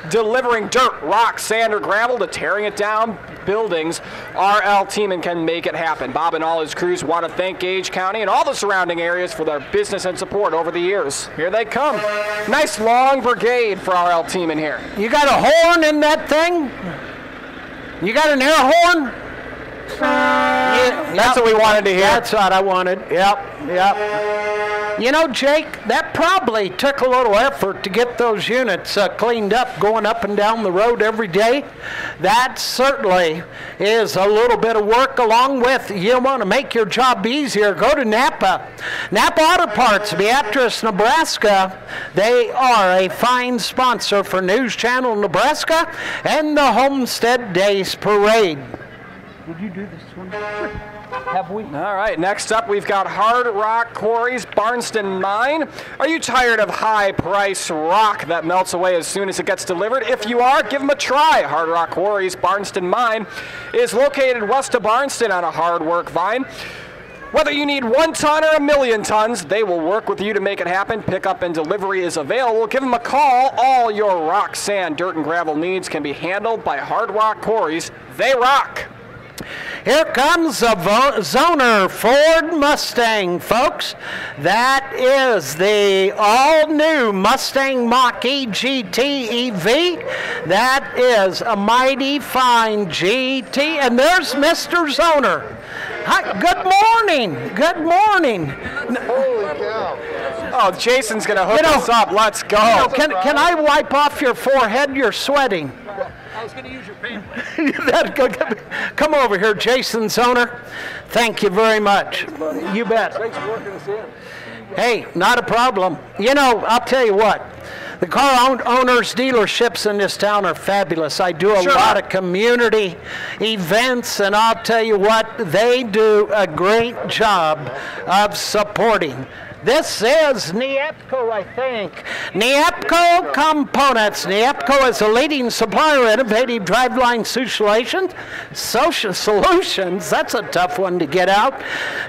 delivering dirt, rock, sand, or gravel to tearing it down buildings. R.L. Tiemann can make it happen. Bob and all his crews want to thank Gage County and all the surrounding areas for their business and support over the years. Here they come. Nice long brigade for R.L. Tiemann here. You got a horn in that thing? You got an air horn? That's what we wanted to hear. That's what I wanted. Yep. You know, Jake, that probably took a little effort to get those units cleaned up, going up and down the road every day. That certainly is a little bit of work, along with you want to make your job easier. Go to Napa. Napa Auto Parts, Beatrice, Nebraska. They are a fine sponsor for News Channel Nebraska and the Homestead Days Parade. Did you do this one? Sure. Have we? All right, next up we've got Hard Rock Quarries, Barnston Mine. Are you tired of high-price rock that melts away as soon as it gets delivered? If you are, give them a try. Hard Rock Quarries, Barnston Mine is located west of Barnston on a hard work vine. Whether you need 1 ton or 1,000,000 tons, they will work with you to make it happen. Pickup and delivery is available. Give them a call. All your rock, sand, dirt, and gravel needs can be handled by Hard Rock Quarries. They rock. Here comes a Zoner Ford Mustang, folks. That is the all-new Mustang Mach-E GT EV. That is a mighty fine GT. And there's Mr. Zoner. Hi, good morning. Good morning. Holy cow. Oh, Jason's going to hook us up. Let's go. Can I wipe off your forehead? You're sweating. I was going to use your pen. Come over here, Jason Zoner. Thank you very much. You bet. Thanks for working us in. Hey, not a problem. You know, I'll tell you what. The car owners, dealerships in this town are fabulous. I do a lot of community events, and I'll tell you what, they do a great job of supporting. This is Neapco, I think. Neapco Components. Neapco is a leading supplier of innovative driveline solutions. That's a tough one to get out.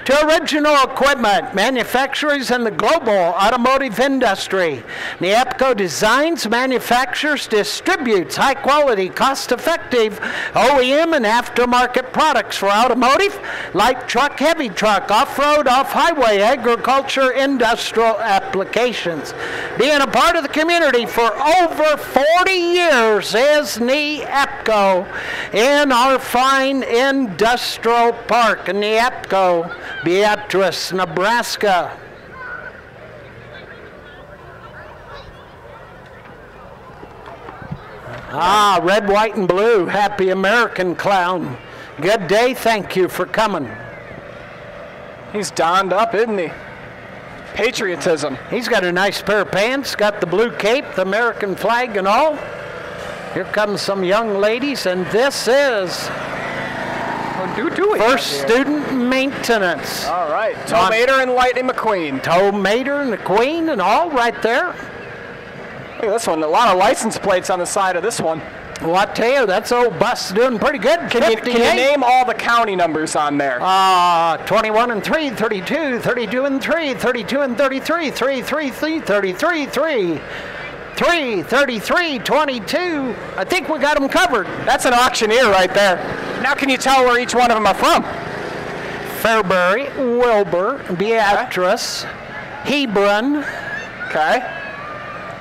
To original equipment, manufacturers in the global automotive industry. Neapco designs, manufactures, distributes high-quality, cost-effective OEM and aftermarket products for automotive, light truck, heavy truck, off-road, off-highway, agriculture, industrial applications. Being a part of the community for over 40 years is Neapco in our fine industrial park, Neapco, Beatrice, Nebraska. Ah, red, white, and blue. Happy American clown. Good day. Thank you for coming. He's donned up, isn't he? Patriotism. He's got a nice pair of pants, got the blue cape, the American flag and all. Here comes some young ladies, and this is First Student Maintenance. All right. Toe Mater and Lightning McQueen. Toe Mater and the Queen and all right there. Look at this one. A lot of license plates on the side of this one. Well, I tell you, that's old bus doing pretty good. Can you name all the county numbers on there? 21 and 3, 32, 32 and 3, 32 and 33, 3, 3, 3, 33, 3, 3, 33, 22. I think we got them covered. That's an auctioneer right there. Now can you tell where each one of them are from? Fairbury, Wilbur, Beatrice, Hebron. Okay.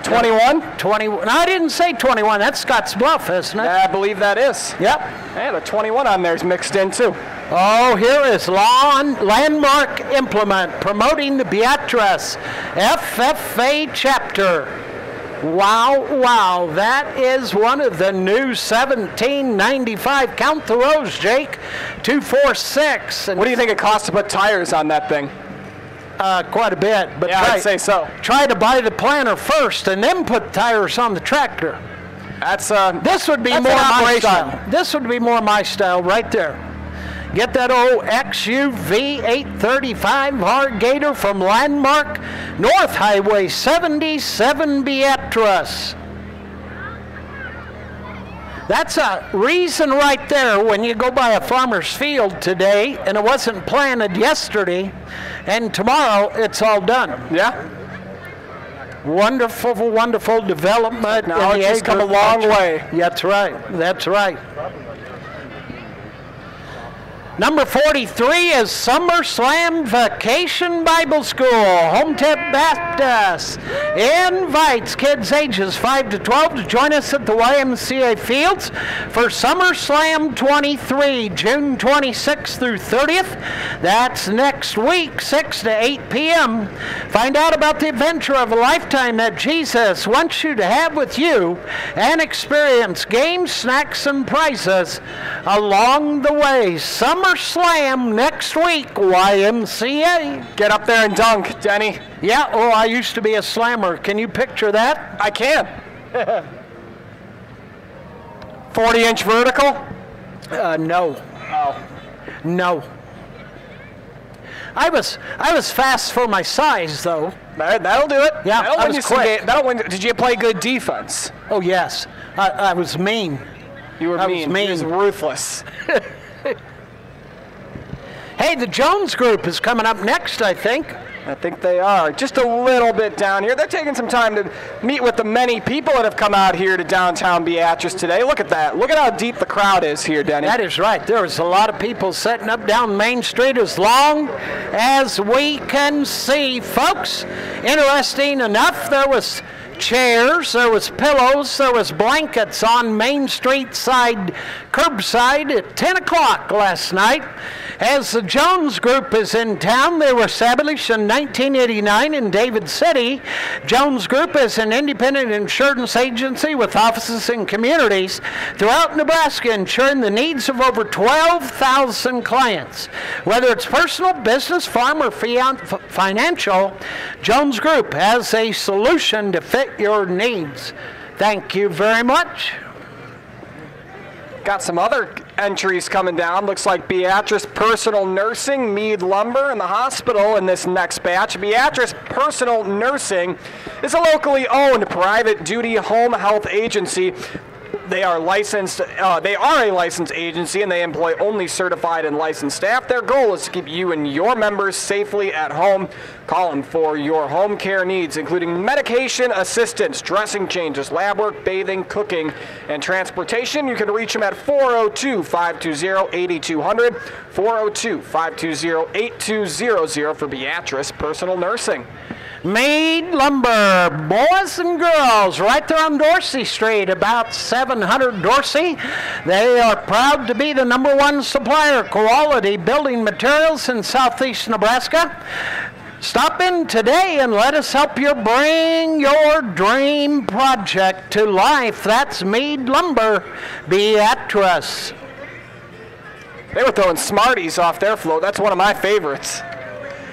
21? 21. No, I didn't say 21. That's Scotts Bluff, isn't it? I believe that is. Yep. And the 21 on there is mixed in too. Oh, here is Landmark Implement promoting the Beatrice FFA chapter. Wow, wow. That is one of the new 1795. Count the rows, Jake. 246. What do you think it costs to put tires on that thing? Quite a bit, but yeah, I'd say so. Try to buy the planter first and then put tires on the tractor. This would be more my style. This would be more my style right there. Get that old XUV 835 hard gator from Landmark, North Highway 77 Beatrice. That's a reason right there when you go by a farmer's field today and it wasn't planted yesterday and tomorrow it's all done. Yeah. Wonderful, wonderful development. Now it's just come a long way. That's right. That's right. Number 43 is Summer Slam Vacation Bible School. Homestead Baptist invites kids ages 5 to 12 to join us at the YMCA Fields for Summer Slam 23, June 26th through 30th. That's next week, 6 to 8 p.m. Find out about the adventure of a lifetime that Jesus wants you to have with you and experience games, snacks, and prizes along the way. Summer Slam next week, YMCA. Get up there and dunk, Denny. Yeah, oh, I used to be a slammer. Can you picture that? I can. 40-inch vertical? No. Oh. No. I was fast for my size, though. That'll do it. Yeah, that'll I win was you quick. That'll win. Did you play good defense? Oh, yes. I was mean. You were I mean. was mean. He was ruthless. Hey, the Jones Group is coming up next, I think. I think they are. Just a little bit down here. They're taking some time to meet with the many people that have come out here to downtown Beatrice today. Look at that. Look at how deep the crowd is here, Denny. That is right. There was a lot of people setting up down Main Street as long as we can see. Folks, interesting enough, there was chairs, there was pillows, there was blankets on Main Street side, curbside at 10 o'clock last night. As the Jones Group is in town, they were established in 1989 in David City. Jones Group is an independent insurance agency with offices in communities throughout Nebraska, ensuring the needs of over 12,000 clients. Whether it's personal, business, farm, or financial, Jones Group has a solution to fit your needs. Thank you very much. Got some other entries coming down. Looks like Beatrice Personal Nursing, Mead Lumber, and the hospital in this next batch. Beatrice Personal Nursing is a locally owned private duty home health agency. They are licensed. They are a licensed agency, and they employ only certified and licensed staff. Their goal is to keep you and your members safely at home. Call them for your home care needs, including medication assistance, dressing changes, lab work, bathing, cooking, and transportation. You can reach them at 402-520-8200, 402-520-8200 for Beatrice Personal Nursing. Mead Lumber, boys and girls, right there on Dorsey Street, about 700 Dorsey. They are proud to be the #1 supplier of quality building materials in southeast Nebraska. Stop in today and let us help you bring your dream project to life. That's Mead Lumber, Beatrice. They were throwing Smarties off their float. That's one of my favorites.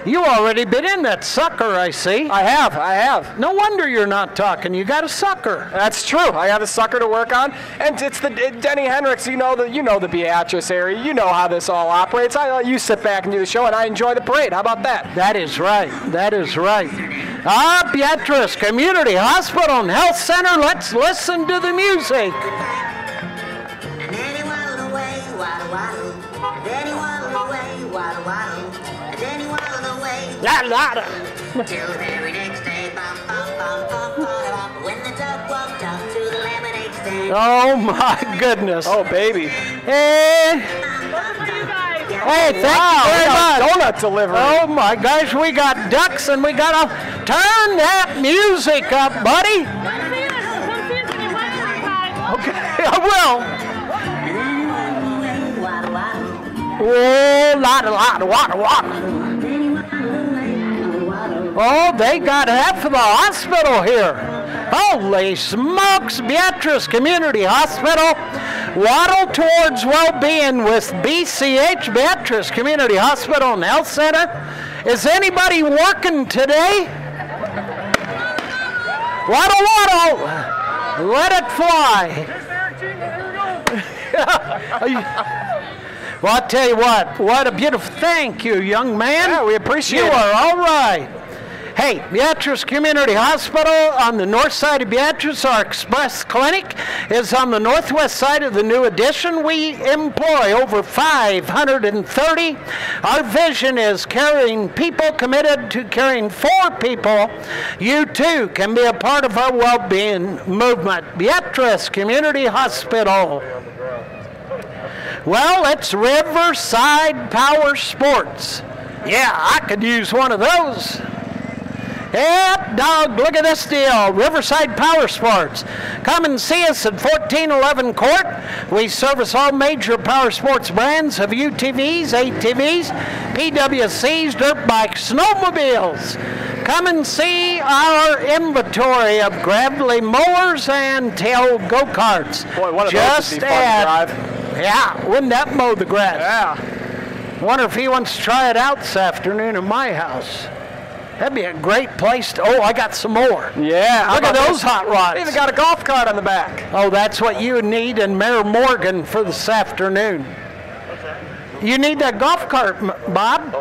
You already been in that sucker, I see. I have. No wonder you're not talking. You got a sucker. That's true. I have a sucker to work on, and it's the Denny Hendricks. You know the Beatrice area. You know how this all operates. I let you sit back and do the show, and I enjoy the parade. How about that? That is right. That is right. Beatrice Community Hospital and Health Center. Let's listen to the music. La la la. Till the very next day, bum, bum, bum, bum, bum, when the duck walked up to the lemonade stand. Oh my goodness. Oh baby. Hey, thank you very much. Donut delivery. Oh my gosh, we got ducks and we got to turn that music up, buddy. Okay, I will. Oh, lot of water. Oh, they got half of the hospital here. Holy smokes, Beatrice Community Hospital. Waddle towards well-being with BCH, Beatrice Community Hospital and Health Center. Is anybody working today? Waddle, waddle. Let it fly. Well, I'll tell you what a beautiful, thank you, young man. Yeah, we appreciate it. You are all right. Hey, Beatrice Community Hospital on the north side of Beatrice. Our Express Clinic is on the northwest side of the new addition. We employ over 530. Our vision is caring people, committed to caring for people. You too can be a part of our well-being movement. Beatrice Community Hospital. Well, it's Riverside Power Sports. Yeah, I could use one of those. Yep, dog, look at this deal. Riverside Power Sports. Come and see us at 1411 Court. We service all major power sports brands of UTVs, ATVs, PWCs, dirt bikes, snowmobiles. Come and see our inventory of gravelly mowers and tail go-karts. Boy, one of those would be fun to drive. Yeah, wouldn't that mow the grass? Yeah. Wonder if he wants to try it out this afternoon at my house. That'd be a great place to, oh, I got some more. Yeah. Look at those hot rods. They even got a golf cart on the back. Oh, that's what you need in Mayor Morgan for this afternoon. You need that golf cart, Bob?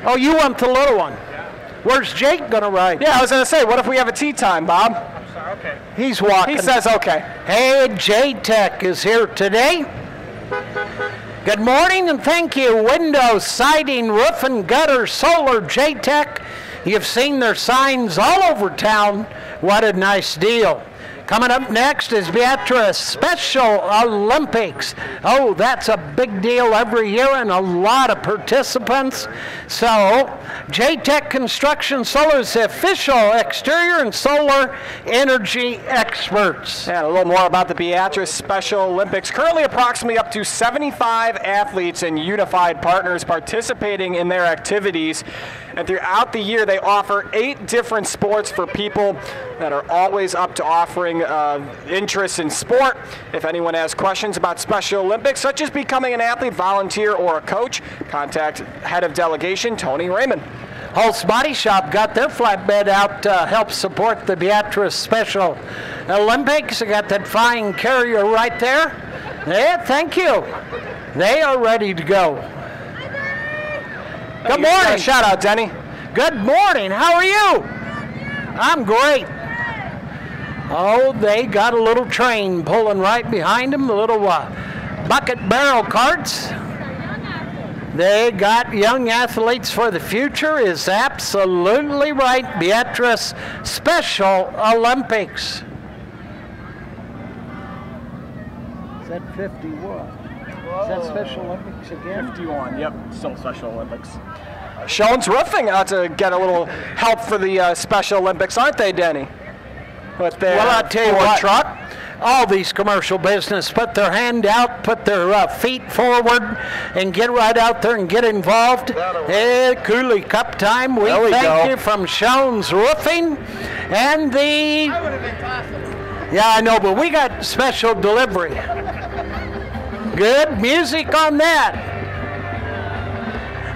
Oh, you want the little one. Where's Jake going to ride? Yeah, I was going to say, what if we have a tea time, Bob? Okay. He's walking. He says okay. Hey, J-Tech is here today. Good morning and thank you. Windows, siding, roof and gutter, solar, J-Tech. You've seen their signs all over town. What a nice deal. Coming up next is Beatrice Special Olympics. Oh, that's a big deal every year and a lot of participants. So, J-Tech Construction Solar is the official exterior and solar energy experts. And a little more about the Beatrice Special Olympics. Currently approximately up to 75 athletes and unified partners participating in their activities. And throughout the year, they offer 8 different sports for people that are always up to offering interest in sport. If anyone has questions about Special Olympics, such as becoming an athlete, volunteer, or a coach, contact Head of Delegation, Tony Raymond. Holt's Body Shop got their flatbed out to help support the Beatrice Special Olympics. They got that fine carrier right there. Yeah, thank you. They are ready to go. Good morning. Shout out, Denny. Good morning. How are you? I'm great. Oh, they got a little train pulling right behind them, the little bucket barrel carts. They got young athletes for the future is absolutely right. Beatrice Special Olympics. Is that 51? Is that Special Olympics again? 51, yep, still Special Olympics. Schoen's Roofing out to get a little help for the Special Olympics, aren't they, Denny? With their well, I'll tell you Ford what, truck. all these commercial business put their hand out, put their feet forward, and get right out there and get involved. Hey, Cooley Cup time. We thank you from Schoen's Roofing and the. Yeah, I know, but we got special delivery. Good music on that.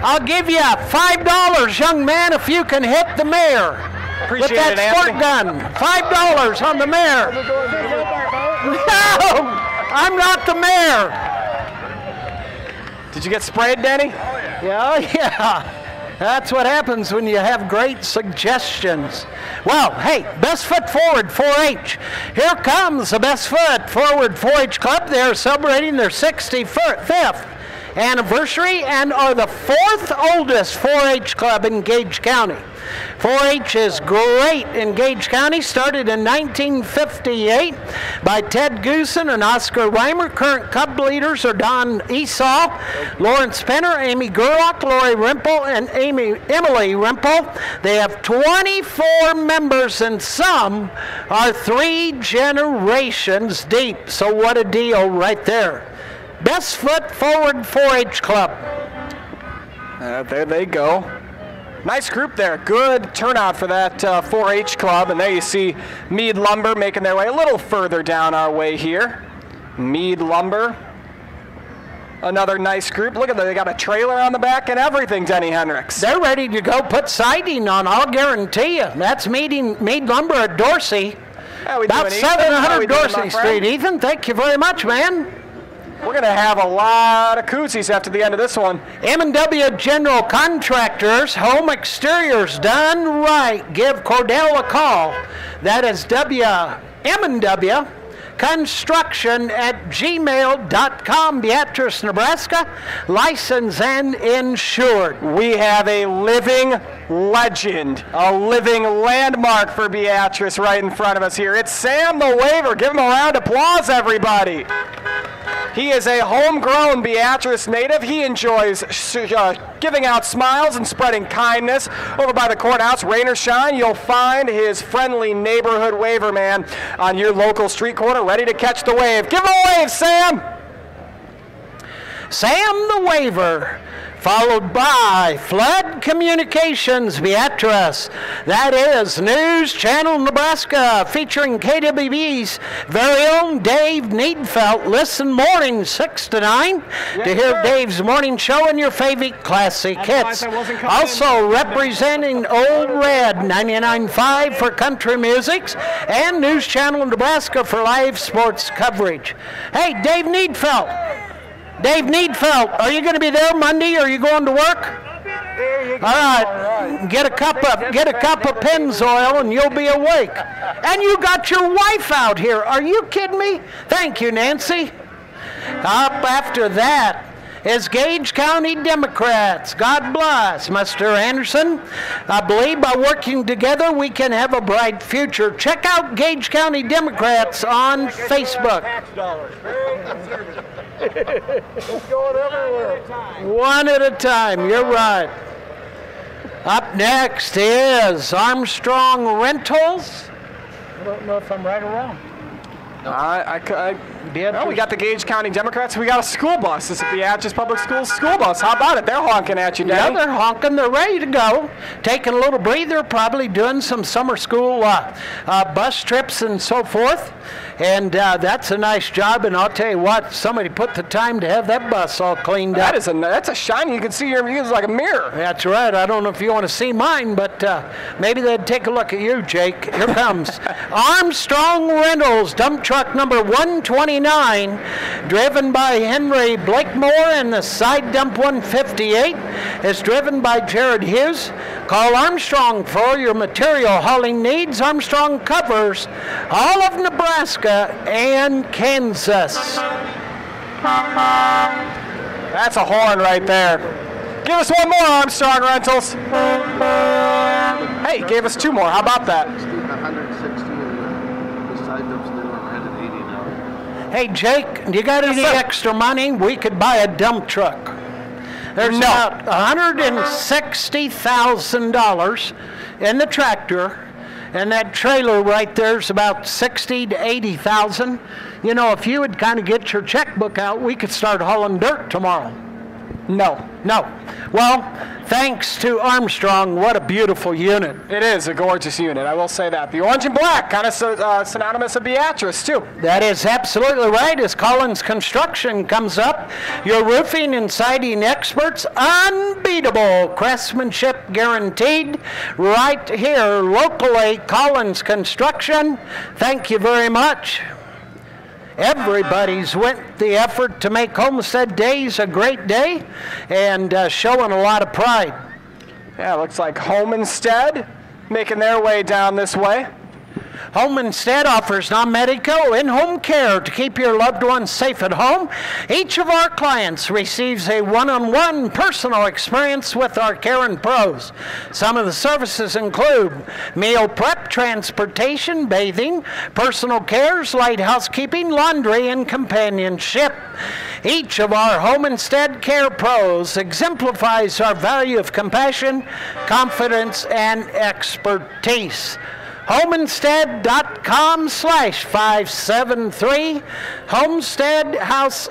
I'll give you $5, young man, if you can hit the mayor. Appreciate with that it, squirt Anthony. gun. $5 on the mayor. No, I'm not the mayor. Did you get sprayed, Denny? Yeah. That's what happens when you have great suggestions. Well, hey, Best Foot Forward 4-H. Here comes the Best Foot Forward 4-H Club. They're celebrating their 65th anniversary and are the 4th oldest 4-H club in Gage County. 4-H is great in Gage County, started in 1958 by Ted Goosen and Oscar Reimer. Current club leaders are Don Esau, Lawrence Penner, Amy Gerlach, Lori Rimple, and Emily Rimple. They have 24 members and some are 3 generations deep. So what a deal right there. Best Foot Forward 4-H Club. There they go. Nice group there. Good turnout for that 4-H club. And there you see Mead Lumber making their way a little further down our way here. Mead Lumber. Another nice group. Look at that. They got a trailer on the back and everything, Denny Hendricks. They're ready to go put siding on, I'll guarantee you. That's Mead Lumber at Dorsey. About 700 Dorsey Street. Ethan, thank you very much, man. We're going to have a lot of koozies after the end of this one. M&W General Contractors, home exteriors done right. Give Cordell a call. That is M&W Construction at gmail.com. Beatrice, Nebraska, licensed and insured. We have a living legend, a living landmark for Beatrice right in front of us here. It's Sam the Waver. Give him a round of applause, everybody. He is a homegrown Beatrice native. He enjoys giving out smiles and spreading kindness. Over by the courthouse, rain or shine, you'll find his friendly neighborhood waiver man on your local street corner, ready to catch the wave. Give him a wave, Sam! Sam the Waver, followed by Flood Communications Beatrice. That is News Channel Nebraska, featuring KWB's very own Dave Needfelt. Listen morning 6 to 9 to hear Dave's morning show and your favorite classic hits. Also representing Old Red 99.5 for country musics and News Channel Nebraska for live sports coverage. Hey, Dave Needfelt. Dave Needfelt, are you going to be there Monday, or are you going to work? All right, get a cup of Pennzoil and you'll be awake. And you got your wife out here. Are you kidding me? Thank you, Nancy. Up after that is Gage County Democrats. God bless, Mr. Anderson. I believe by working together we can have a bright future. Check out Gage County Democrats on Facebook. One at a time, you're right. Up next is Armstrong Rentals. I don't know if I'm right or wrong. We got the Gage County Democrats. We got a school bus. This is the Beatrice Public Schools school bus. How about it? They're honking at you, Danny. Yeah, they're honking. They're ready to go. Taking a little breather, probably doing some summer school bus trips and so forth. And that's a nice job. And I'll tell you what, somebody put the time to have that bus all cleaned up. That's a shiny. You can see your views like a mirror. That's right. I don't know if you want to see mine, but maybe they'd take a look at you, Jake. Here comes Armstrong Rentals, dump truck number 129, driven by Henry Blakemore, and the side dump 158 is driven by Jared Hughes. Call Armstrong for your material hauling needs. Armstrong covers all of Nebraska and Kansas. That's a horn right there. Give us one more, Armstrong Rentals. Hey, gave us two more. How about that? 160 and the side dumps in are at 80 now. Hey, Jake, do you got any extra money? We could buy a dump truck. There's about $160,000 in the tractor, and that trailer right there is about $60,000 to $80,000. You know, if you would kind of get your checkbook out, we could start hauling dirt tomorrow. No. Well, thanks to Armstrong, what a beautiful unit. It is a gorgeous unit, I will say that. The orange and black, kind of synonymous with Beatrice, too. That is absolutely right. As Collins Construction comes up, your roofing and siding experts, unbeatable craftsmanship guaranteed, right here locally, Collins Construction. Thank you very much. Everybody's went the effort to make Homestead Days a great day and showing a lot of pride. Yeah, looks like Homestead making their way down this way. Homestead offers non-medical in-home care to keep your loved ones safe at home. Each of our clients receives a one-on-one personal experience with our caring pros. Some of the services include meal prep, transportation, bathing, personal cares, light housekeeping, laundry, and companionship. Each of our Homestead Care Pros exemplifies our value of compassion, confidence, and expertise. Homestead.com/573 Homestead House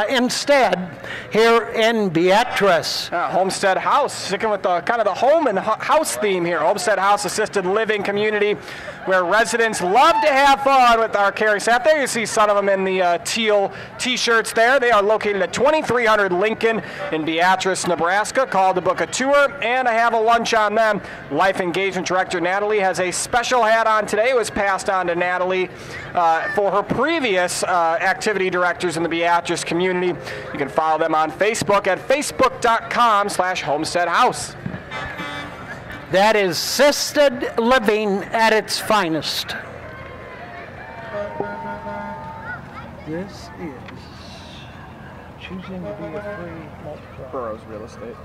Instead here in Beatrice. Homestead House, sticking with the kind of the home and house theme here. Homestead House Assisted Living Community, where residents love to have fun with our caring staff. There you see some of them in the teal t-shirts there. They are located at 2300 Lincoln in Beatrice, Nebraska. Call to book a tour and have a lunch on them. Life Engagement Director Natalie has a special hat on today. It was passed on to Natalie for her previous activity directors in the Beatrice community. You can follow them on Facebook at facebook.com/homesteadhouse. That is assisted living at its finest. This is choosing to be a free multiplier. Burroughs Real Estate.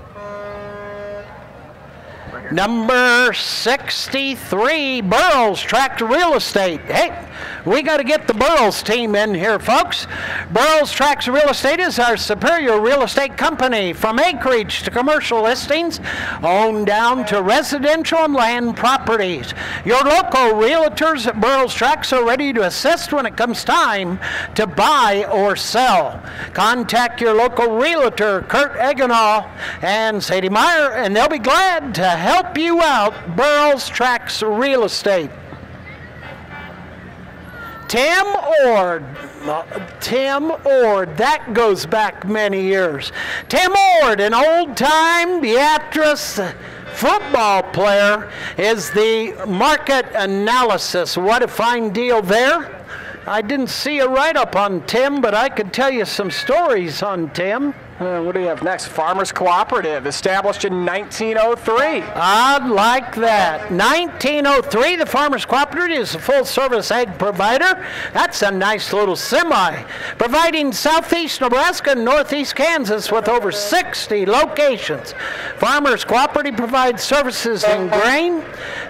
Number 63, Burroughs Tractor Real Estate. Hey, we got to get the Burroughs team in here, folks. Burroughs Tractor Real Estate is our superior real estate company. From acreage to commercial listings, on down to residential and land properties. Your local realtors at Burroughs Tracts are ready to assist when it comes time to buy or sell. Contact your local realtor, Kurt Egenall and Sadie Meyer, and they'll be glad to help you out. Burroughs Tracts Real Estate. Tim Ord, that goes back many years. Tim Ord, an old-time Beatrice football player, is the market analysis. What a fine deal there. I didn't see a write-up on Tim, but I could tell you some stories on Tim. What do you have next? Farmers Cooperative, established in 1903. I'd like that. 1903, the Farmers Cooperative is a full-service ag provider. That's a nice little semi. Providing southeast Nebraska and northeast Kansas with over 60 locations. Farmers Cooperative provides services in grain,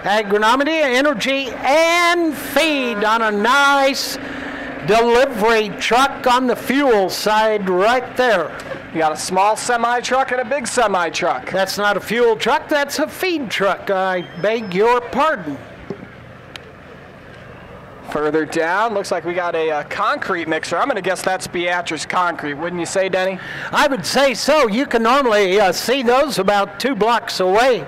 agronomy, energy, and feed on a nice delivery truck on the fuel side right there. You got a small semi-truck and a big semi-truck. That's not a fuel truck, that's a feed truck. I beg your pardon. Further down, looks like we got a concrete mixer. I'm going to guess that's Beatrice Concrete, wouldn't you say, Denny? I would say so. You can normally see those about 2 blocks away.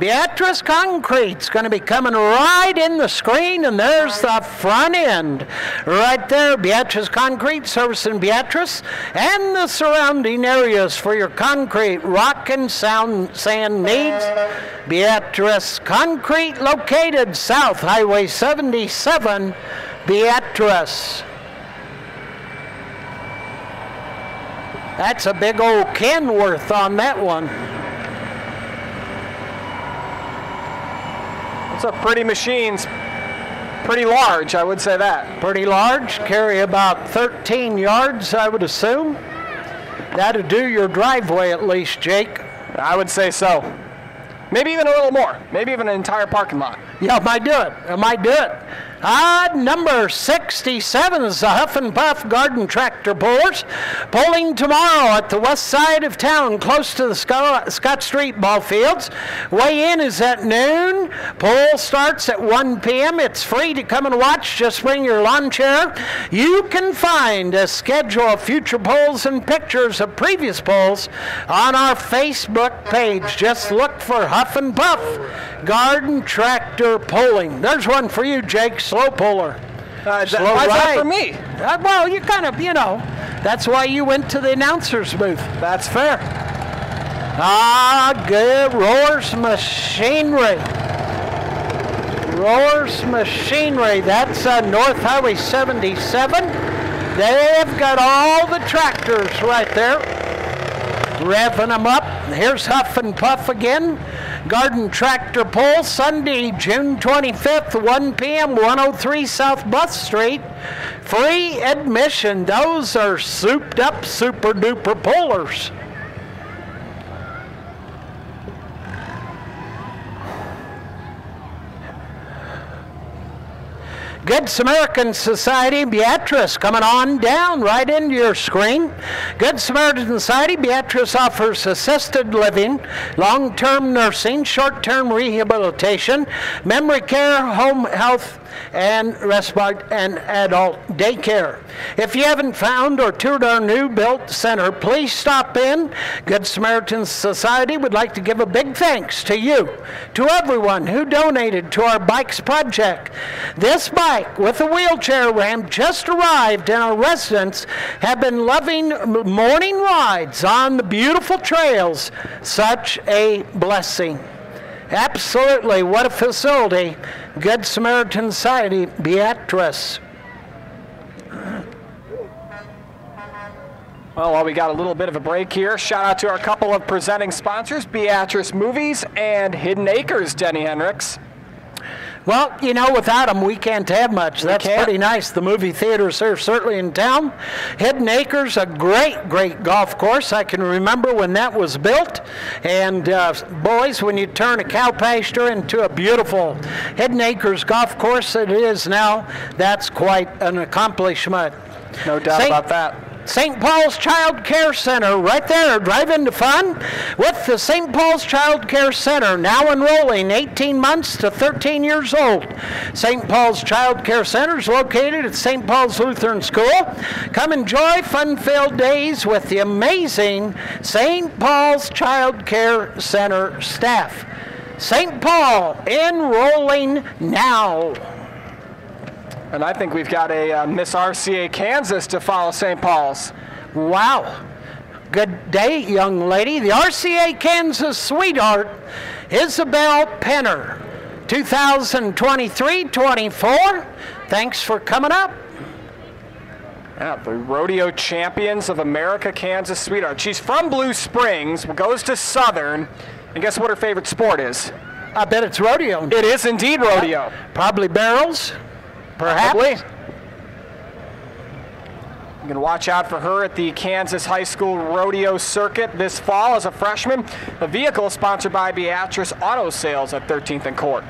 Beatrice Concrete's going to be coming right in the screen, and there's the front end. Right there, Beatrice Concrete, servicing Beatrice and the surrounding areas for your concrete, rock, and sand needs. Beatrice Concrete, located South Highway 77, Beatrice. That's a big old Kenworth on that one. It's a pretty machines, pretty large, I would say that. Pretty large, carry about 13 yards, I would assume. That'd do your driveway at least, Jake. I would say so. Maybe even a little more. Maybe even an entire parking lot. Yeah, it might do it. It might do it. Number 67 is the Huff and Puff Garden Tractor Pullers. Pulling tomorrow at the west side of town, close to the Scott Street ball fields. Weigh-in is at noon. Pull starts at 1 p.m. It's free to come and watch. Just bring your lawn chair. You can find a schedule of future pulls and pictures of previous pulls on our Facebook page. Just look for Huff and Puff Garden Tractor Pulling. There's one for you, Jake. Slow puller. Why's that for me? Well, you kind of, that's why you went to the announcer's booth. That's fair. Good. Roars Machinery. Roars Machinery. That's North Highway 77. They've got all the tractors right there. Revving them up. Here's Huff and Puff again. Garden Tractor Pull, Sunday, June 25th, 1 p.m., 103 South Bus Street. Free admission. Those are souped up, super duper pullers. Good Samaritan Society, Beatrice, coming on down right into your screen. Good Samaritan Society, Beatrice offers assisted living, long-term nursing, short-term rehabilitation, memory care, home health, and respite and adult daycare. If you haven't found or toured our new built center, please stop in. Good Samaritan Society would like to give a big thanks to you, to everyone who donated to our bikes project. This bike with a wheelchair ramp just arrived, and our residents have been loving morning rides on the beautiful trails. Such a blessing. Absolutely, what a facility. Good Samaritan Society, Beatrice. Well, while we got a little bit of a break here, shout out to our couple of presenting sponsors, Beatrice Movies and Hidden Acres, Denny Hendricks. Well, you know, without them, we can't have much. That's pretty nice. The movie theaters are certainly in town. Hidden Acres, a great, great golf course. I can remember when that was built. And boys, when you turn a cow pasture into a beautiful Hidden Acres golf course it is now, that's quite an accomplishment. No doubt about that. St. Paul's Child Care Center, right there, drive into fun with the St. Paul's Child Care Center, now enrolling 18 months to 13 years old. St. Paul's Child Care Center is located at St. Paul's Lutheran School. Come enjoy fun-filled days with the amazing St. Paul's Child Care Center staff. St. Paul, enrolling now. And I think we've got a Miss RCA Kansas to follow St. Paul's. Wow. Good day, young lady. The RCA Kansas sweetheart, Isabel Penner, 2023-24. Thanks for coming up. Yeah, the Rodeo Champions of America Kansas sweetheart. She's from Blue Springs, goes to Southern, and guess what her favorite sport is? I bet it's rodeo. It is indeed rodeo. Probably barrels. Perhaps. Probably. You can watch out for her at the Kansas High School Rodeo Circuit this fall as a freshman. The vehicle is sponsored by Beatrice Auto Sales at 13th and Court.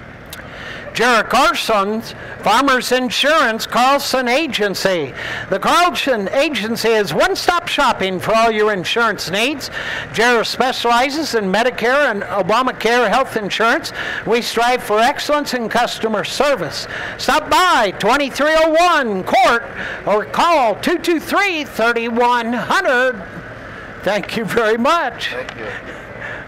Jared Carson's Farmers Insurance Carlson Agency. The Carlson Agency is one-stop shopping for all your insurance needs. Jared specializes in Medicare and Obamacare health insurance. We strive for excellence in customer service. Stop by 2301 Court or call 223-3100. Thank you very much. Thank you.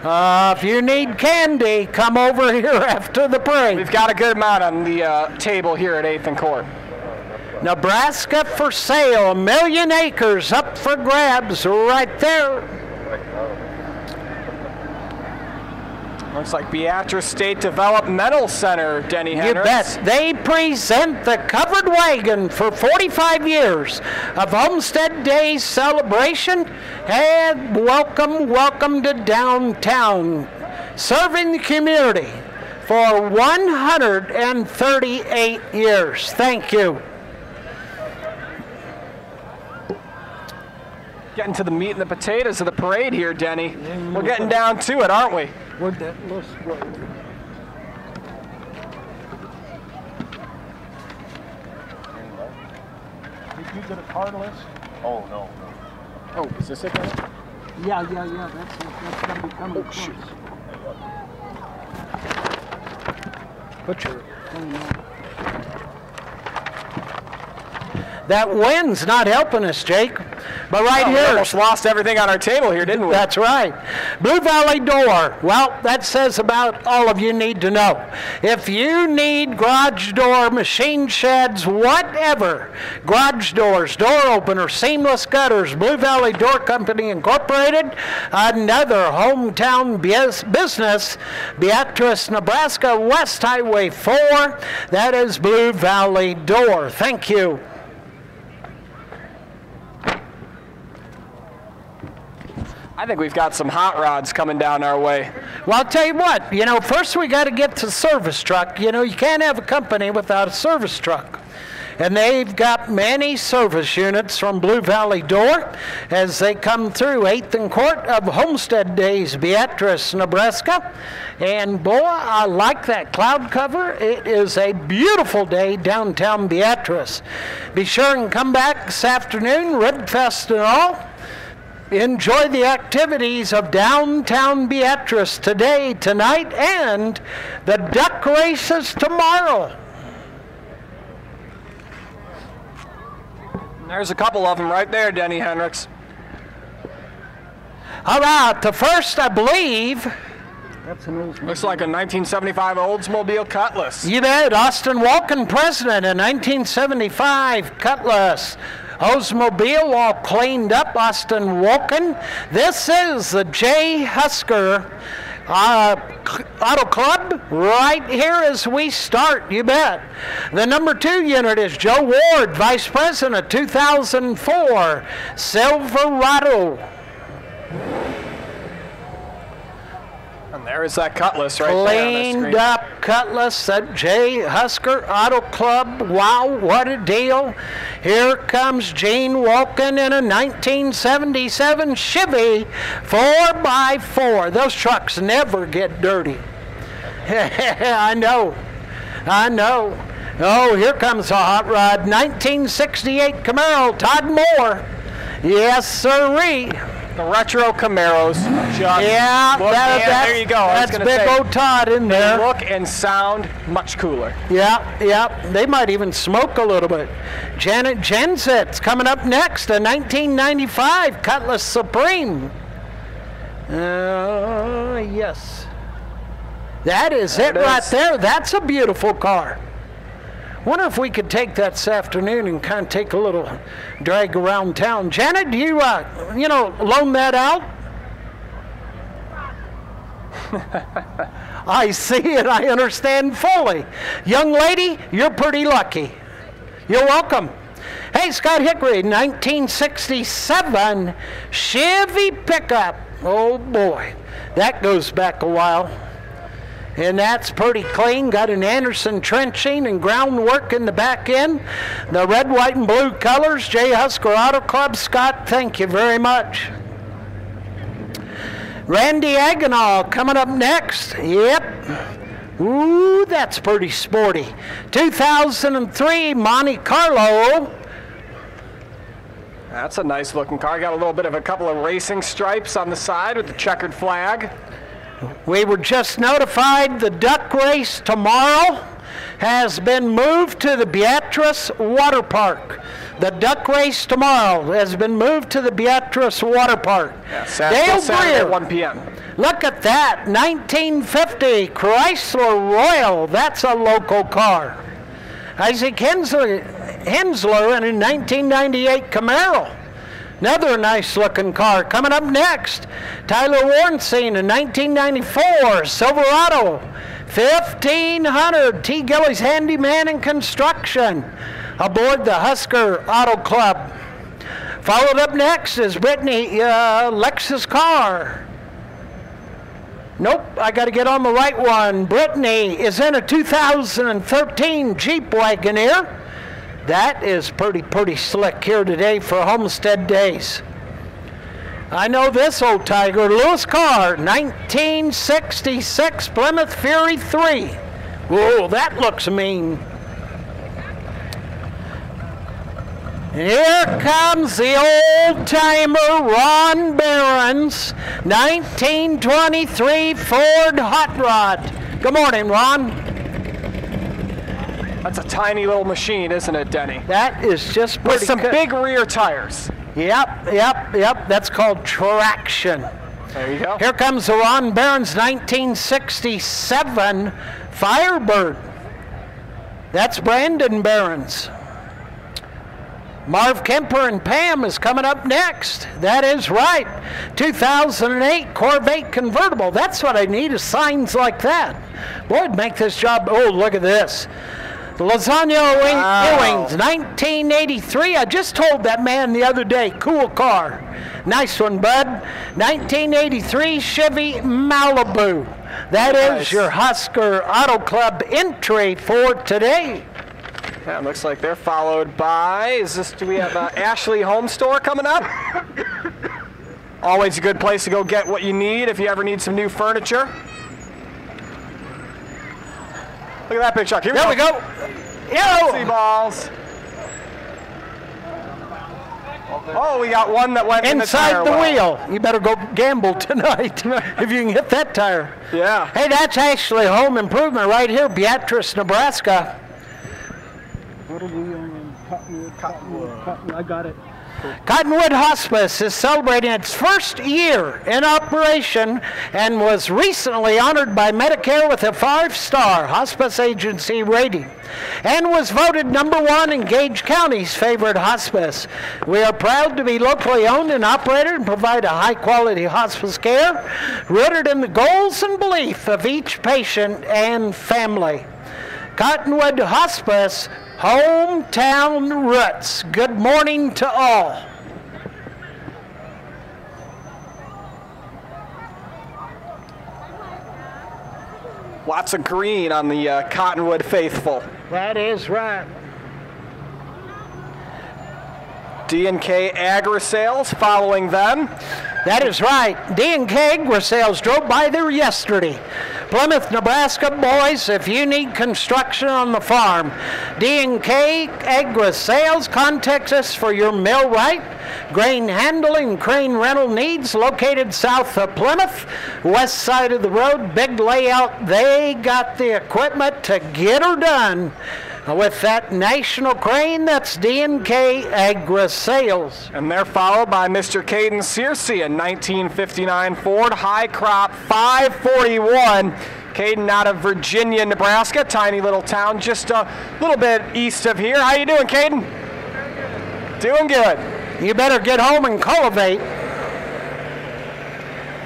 If you need candy, come over here after the parade. We've got a good amount on the table here at 8th and Court. Nebraska for sale, 1 million acres up for grabs right there. Looks like Beatrice State Developmental Center, Denny Hendricks. You bet. They present the covered wagon for 45 years of Homestead Day celebration. And welcome, welcome to downtown. Serving the community for 138 years. Thank you. Getting to the meat and the potatoes of the parade here, Denny. We're getting down to it, aren't we? Where'd that list go? Did you get a card list? Oh, no. Oh, is this it, Denny? Yeah. That's going to be coming close. Put your thing on. That wind's not helping us, Jake. But right We here. almost lost everything on our table here, didn't we? That's right. Blue Valley Door. Well, that says about all of you need to know. If you need garage door, machine sheds, whatever, garage doors, door openers, seamless gutters, Blue Valley Door Company Incorporated, another hometown business, Beatrice, Nebraska, West Highway 4. That is Blue Valley Door. Thank you. I think we've got some hot rods coming down our way. Well, I'll tell you what, first we got to get to service truck. You can't have a company without a service truck. And they've got many service units from Blue Valley Door as they come through 8th and Court of Homestead Days, Beatrice, Nebraska. And boy, I like that cloud cover. It is a beautiful day downtown Beatrice. Be sure and come back this afternoon, Rib Fest and all. Enjoy the activities of downtown Beatrice today, tonight, and the duck races tomorrow. There's a couple of them right there, Denny Hendricks. All right, the first, I believe. Looks like a 1975 Oldsmobile Cutlass. You bet, Austin Walken, president in 1975 Cutlass. Oldsmobile all cleaned up, Austin Walken. This is the J. Husker Auto Club right here as we start, you bet. The number 2 unit is Joe Ward, Vice President, 2004 Silverado. And there is that Cutlass right there on the Cleaned screen. up Cutlass at J. Husker Auto Club. Wow, what a deal. Here comes Gene Walken in a 1977 Chevy 4x4. Those trucks never get dirty. I know. Oh, here comes a hot rod. 1968 Camaro, Todd Moore. Yes, sirree. The retro Camaros. Yeah, there you go. That's big old Todd in They there. look and sound much cooler. Yeah. They might even smoke a little bit. Janet Jenset's coming up next, a 1995 Cutlass Supreme. Yes. That is it right there. That's a beautiful car. Wonder if we could take that this afternoon and kind of take a little drag around town. Janet, do you, loan that out? I see it. I understand fully. Young lady, you're pretty lucky. You're welcome. Hey, Scott Hickory, 1967 Chevy pickup. Oh, boy. That goes back a while. And that's pretty clean. Got an Anderson trenching and groundwork in the back end. The red, white, and blue colors. J. Husker Auto Club. Scott, thank you very much. Randy Aguinall coming up next. Yep. Ooh, that's pretty sporty. 2003 Monte Carlo. That's a nice looking car. Got a little bit of a couple of racing stripes on the side with the checkered flag. We were just notified the duck race tomorrow has been moved to the Beatrice Water Park. The duck race tomorrow has been moved to the Beatrice Water Park. Yeah, Saturday at 1 p.m. Look at that, 1950 Chrysler Royal. That's a local car. Isaac Hensler in a 1998 Camaro. Another nice looking car. Coming up next, Tyler Warrenstein, a 1994 Silverado 1500 T. Gillies Handyman and Construction aboard the Husker Auto Club. Followed up next is Brittany Lexus car. Nope, I got to get on the right one. Brittany is in a 2013 Jeep Wagoneer. That is pretty slick here today for Homestead Days. I know this old tiger, Lewis Carr, 1966 Plymouth Fury 3. Whoa, that looks mean. And here comes the old-timer Ron Barron's 1923 Ford Hot Rod. Good morning, Ron. That's a tiny little machine, isn't it, Denny? That is just pretty with some big rear tires. Yep. That's called traction. There you go. Here comes the Ron Barron's 1967 Firebird. That's Brandon Barron's. Marv Kemper and Pam is coming up next. That is right. 2008 Corvette convertible. That's what I need, is signs like that. Boy, it'd make this job. Oh, look at this. Lasagna Ewings, 1983. I just told that man the other day, cool car. Nice one, bud. 1983 Chevy Malibu. That is your Husker Auto Club entry for today. Yeah, it looks like they're followed by, do we have Ashley Home Store coming up? Always a good place to go get what you need if you ever need some new furniture. Look at that big truck. Here we go. See balls. Oh, we got one that went inside the wheel. You better go gamble tonight if you can hit that tire. Yeah. Hey, that's actually Home Improvement right here, Beatrice, Nebraska. What are we on? Cottonwood. I got it. Cottonwood Hospice is celebrating its first year in operation and was recently honored by Medicare with a 5-star hospice agency rating and was voted #1 in Gage County's favorite hospice. We are proud to be locally owned and operated and provide a high-quality hospice care rooted in the goals and belief of each patient and family. Cottonwood Hospice, hometown roots. Good morning to all. Lots of green on the Cottonwood faithful. That is right. D&K Agri-Sales following them. That is right. D&K Agri-Sales drove by there yesterday. Plymouth, Nebraska boys, if you need construction on the farm, D&K Agri-Sales, contact us for your millwright, grain handling, crane rental needs, located south of Plymouth, west side of the road, big layout. They got the equipment to get her done. With that national crane, that's D&K Agri-Sales. And they're followed by Mr. Caden Searcy, a 1959 Ford High Crop 541. Caden out of Virginia, Nebraska, tiny little town just a little bit east of here. How you doing, Caden? Doing good. You better get home and cultivate.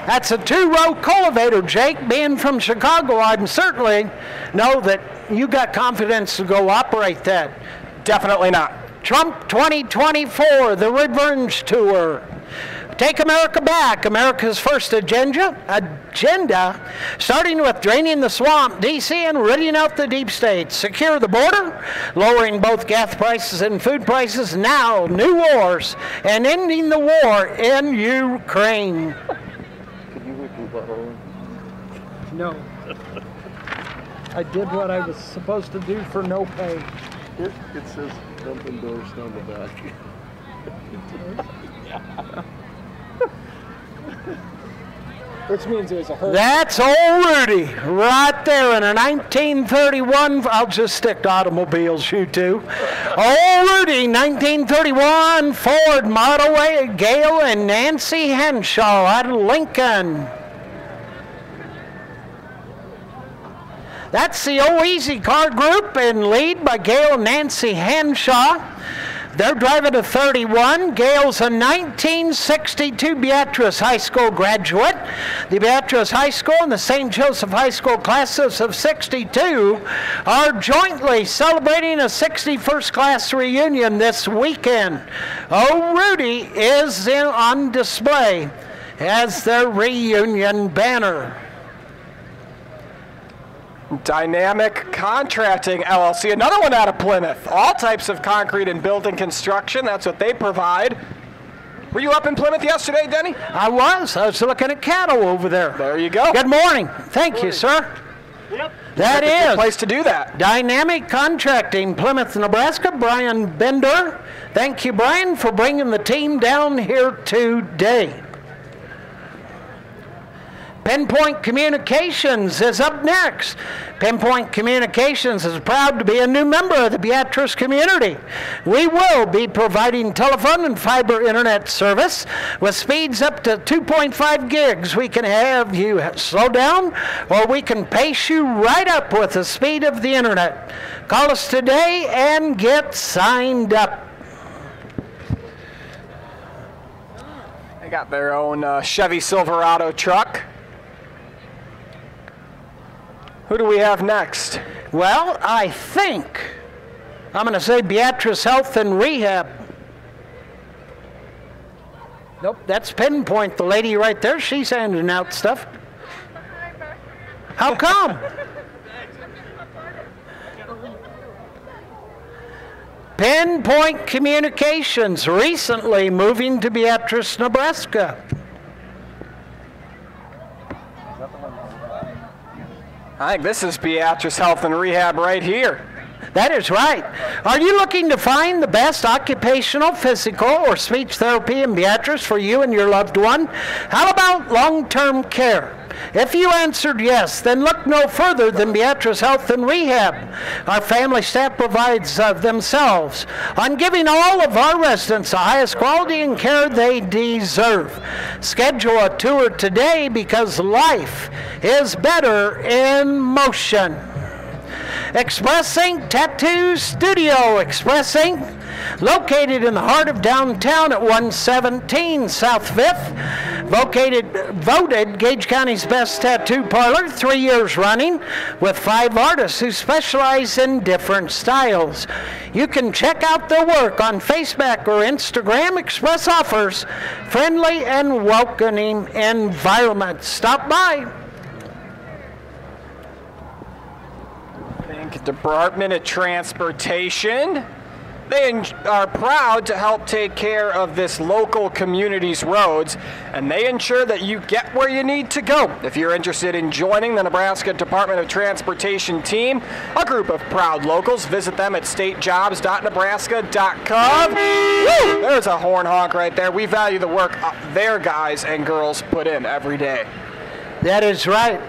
That's a 2-row cultivator, Jake. Being from Chicago, I'm certainly know that you got confidence to go operate that. Definitely not. Trump 2024, the Revenge Tour. Take America back, America's first agenda, starting with draining the swamp, D.C., and ridding out the deep states. Secure the border, lowering both gas prices and food prices. Now, new wars, and ending the war in Ukraine. Could you whip your butthole? No. I did what I was supposed to do for no pay. It says dump endorsed on the back. Which means it was a hurt. That's old Rudy right there in a 1931, I'll just stick to automobiles, you two. Old Rudy, 1931 Ford Model A, Gail and Nancy Henshaw out of Lincoln. That's the O-Easy Car Group in lead by Gail and Nancy Henshaw. They're driving a 31. Gail's a 1962 Beatrice High School graduate. The Beatrice High School and the St. Joseph High School classes of 62 are jointly celebrating a 61st class reunion this weekend. Oh, Rudy is on display as their reunion banner. Dynamic Contracting LLC, another one out of Plymouth. All types of concrete and building construction, that's what they provide. Were you up in Plymouth yesterday, Denny? I was looking at cattle over there. There you go. Good morning. Thank you, sir. Yep. That That's a good is place to do that. Dynamic Contracting, Plymouth, Nebraska. Brian Bender. Thank you, Brian, for bringing the team down here today. Pinpoint Communications is up next. Pinpoint Communications is proud to be a new member of the Beatrice community. We will be providing telephone and fiber internet service with speeds up to 2.5 gigs. We can have you slow down, or we can pace you right up with the speed of the internet. Call us today and get signed up. They got their own Chevy Silverado truck. Who do we have next? Well, I think I'm going to say Beatrice Health and Rehab. Nope, that's Pinpoint, the lady right there. She's handing out stuff. How come? Pinpoint Communications, recently moving to Beatrice, Nebraska. I think this is Beatrice Health and Rehab right here. That is right. Are you looking to find the best occupational, physical, or speech therapy in Beatrice for you and your loved one? How about long-term care? If you answered yes, then look no further than Beatrice Health and Rehab. Our family staff provides themselves on giving all of our residents the highest quality and care they deserve. Schedule a tour today because life is better in motion. Express Ink Tattoo Studio. Express Ink, located in the heart of downtown at 117 South 5th. Voted Gage County's best tattoo parlor 3 years running, with 5 artists who specialize in different styles. You can check out their work on Facebook or Instagram. Express offers friendly and welcoming environment. Stop by. Department of Transportation. They are proud to help take care of this local community's roads, and they ensure that you get where you need to go. If you're interested in joining the Nebraska Department of Transportation team, a group of proud locals, visit them at statejobs.nebraska.gov. Woo! There's a horn honk right there. We value the work their guys and girls put in every day. That is right.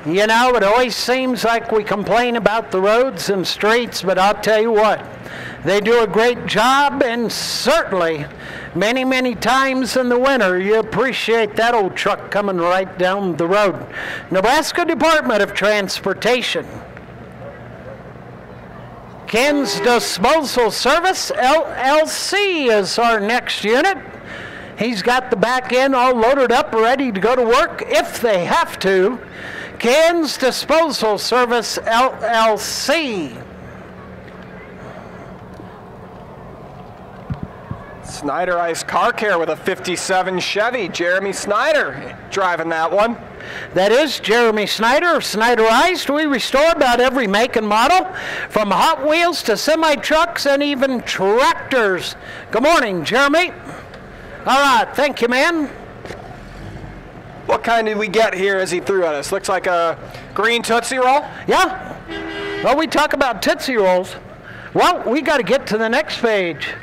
You know, it always seems like we complain about the roads and streets, but I'll tell you what, they do a great job, and certainly many, many times in the winter, you appreciate that old truck coming right down the road. Nebraska Department of Transportation. Ken's Disposal Service, LLC, is our next unit. He's got the back end all loaded up, ready to go to work if they have to. Ken's Disposal Service, LLC. Snyder Ice Car Care with a 57 Chevy. Jeremy Snyder driving that one. That is Jeremy Snyder of Snyderized. We restore about every make and model, from Hot Wheels to semi-trucks and even tractors. Good morning, Jeremy. All right, thank you, man. What kind did we get here as he threw at us? Looks like a green Tootsie Roll? Yeah. Well, we talk about Tootsie Rolls. Well, we got to get to the next page.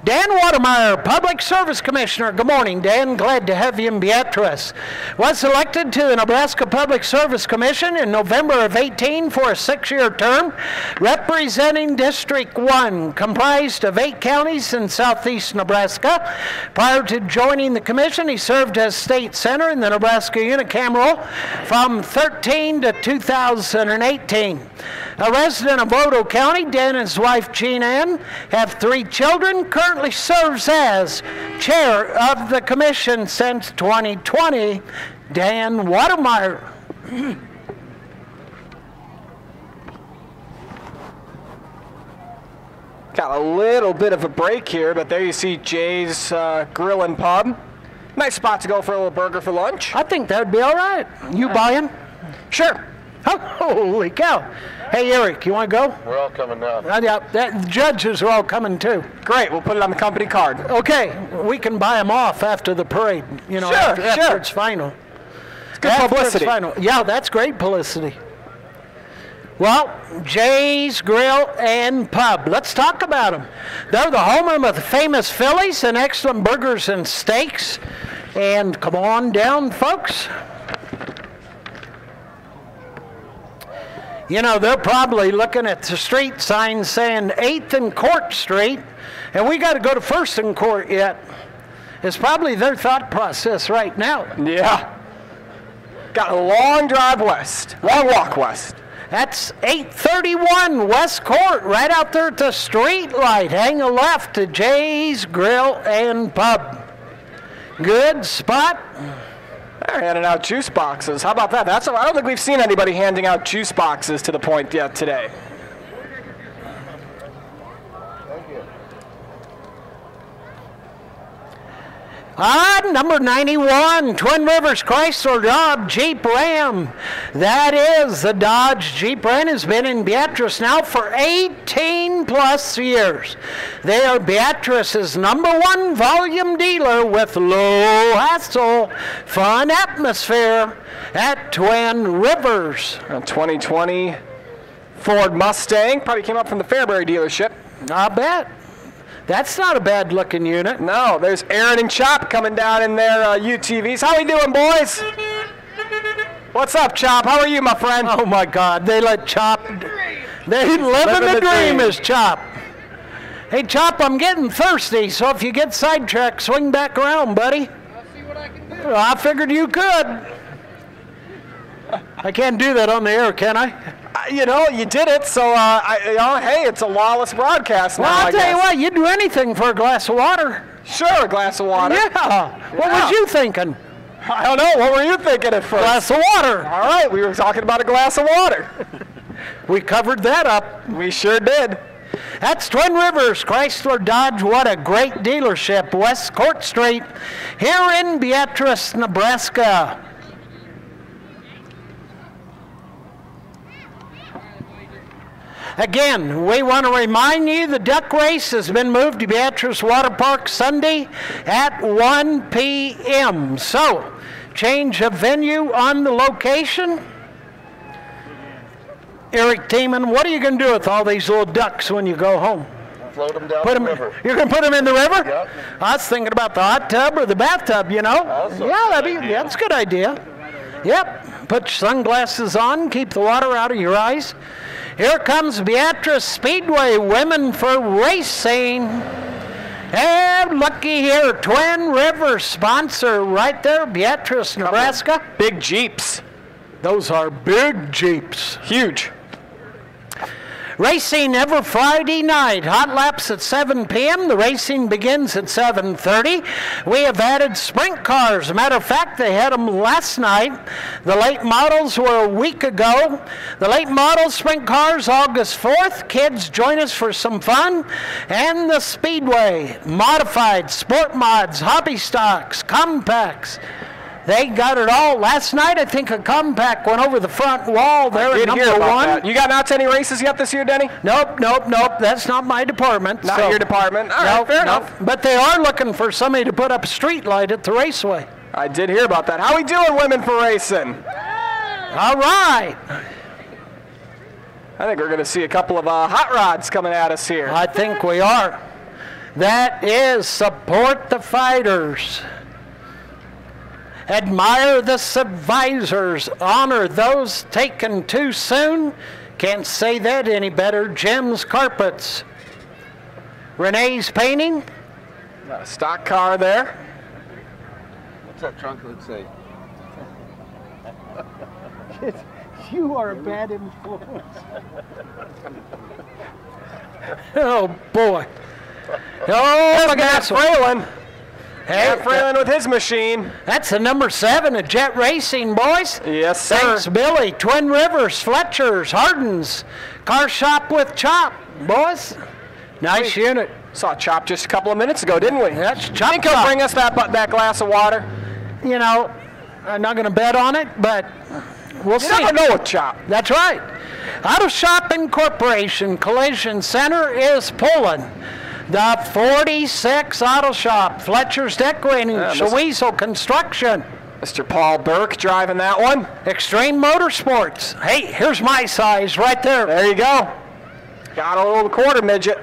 Dan Watermeyer, Public Service Commissioner. Good morning, Dan. Glad to have you in Beatrice. Was elected to the Nebraska Public Service Commission in November of 18 for a 6-year term, representing District 1, comprised of 8 counties in southeast Nebraska. Prior to joining the commission, he served as state senator in the Nebraska unicameral from 13 to 2018. A resident of Odo County, Dan and his wife Jean Ann have 3 children, currently serves as chair of the commission since 2020. Dan Watermeyer. Got a little bit of a break here, but there you see Jay's Grill and Pub. Nice spot to go for a little burger for lunch. I think that'd be all right. You buying? Sure. Oh, holy cow. Hey, Eric, you want to go? We're all coming down. Yeah, the judges are all coming too. Great, we'll put it on the company card. Okay, we can buy them off after the parade. You know, Sure, after it's final. It's good After publicity. it's final. Yeah, that's great publicity. Well, Jay's Grill and Pub. Let's talk about them. They're the home of the famous Phillies and excellent burgers and steaks. And come on down, folks. You know, they're probably looking at the street sign saying 8th and Court Street, and we got to go to 1st and Court yet. It's probably their thought process right now. Yeah. Got a long drive west, long walk west. That's 831 West Court, right out there at the street light. Hang a left to Jay's Grill and Pub. Good spot. They're handing out juice boxes. How about that? I don't think we've seen anybody handing out juice boxes to the point yet today. Number 91, Twin Rivers Chrysler Dodge Jeep Ram. That is the Dodge Jeep Ram. Has been in Beatrice now for 18 plus years. They are Beatrice's #1 volume dealer with low hassle, fun atmosphere at Twin Rivers. A 2020 Ford Mustang, probably came up from the Fairbury dealership. I bet. That's not a bad looking unit. No, there's Aaron and Chop coming down in their UTVs. How we doing, boys? What's up, Chop? How are you, my friend? Oh my God, they let Chop, they living the dream is Chop. Hey Chop, I'm getting thirsty, so if you get sidetracked, swing back around, buddy. I'll see what I can do. Well, I figured you could. I can't do that on the air, can I? You know, you did it, so, hey, it's a lawless broadcast now, Well, I'll I tell you guess. what, you'd do anything for a glass of water. Sure, a glass of water. Yeah. What Yeah. was you thinking? I don't know. What were you thinking at first? Glass of water. All right, we were talking about a glass of water. We covered that up. We sure did. That's Twin Rivers Chrysler Dodge. What a great dealership. West Court Street here in Beatrice, Nebraska. Again, we want to remind you the duck race has been moved to Beatrice Water Park Sunday at 1 p.m. So, change of venue on the location. Eric Tiemann, what are you going to do with all these little ducks when you go home? Float them down the river. You're going to put them in the river? Yep. I was thinking about the hot tub or the bathtub, you know? Also, Yeah, that's a good idea. Yep. Put your sunglasses on, keep the water out of your eyes. Here comes Beatrice Speedway Women for Racing. And looky here, Twin Rivers sponsor right there, Beatrice, Nebraska. Big Jeeps. Those are big Jeeps. Huge. Racing every Friday night. Hot laps at 7 p.m. The racing begins at 7:30. We have added sprint cars. As a matter of fact, they had them last night. The late models were a week ago. The late model sprint cars, August 4th. Kids, join us for some fun. And the Speedway, modified, sport mods, hobby stocks, compacts. They got it all. Last night, I think a compact went over the front wall there at number one. That. You got out to any races yet this year, Denny? Nope. That's not my department. Not your department. All right, fair enough. But they are looking for somebody to put up a street light at the raceway. I did hear about that. How we doing, Women for Racing? All right. I think we're going to see a couple of hot rods coming at us here. I think we are. That is support the fighters. Admire the survivors, honor those taken too soon. Can't say that any better. Jim's Carpets. Renee's Painting. Got a stock car there. What's that trunk lid say? You are a bad influence. Oh, boy. Oh, look at that. Fralin. Hey, Fralin with his machine. That's the number 7 at Jet Racing, boys. Yes, sir. Thanks, Billy. Twin Rivers, Fletcher's, Hardin's, Car Shop with Chop, boys. Nice unit. Saw Chop just a couple of minutes ago, didn't we? That's Chop. Think he'll bring us that glass of water? You know, I'm not going to bet on it, but we'll see. You never know with Chop. That's right. Auto Shop Incorporation Collision Center is pulling. The 46 Auto Shop, Fletcher's Decorating, Shaweasel Construction. Mr. Paul Burke driving that one. Extreme Motorsports. Hey, here's my size right there. There you go. Got a little quarter midget.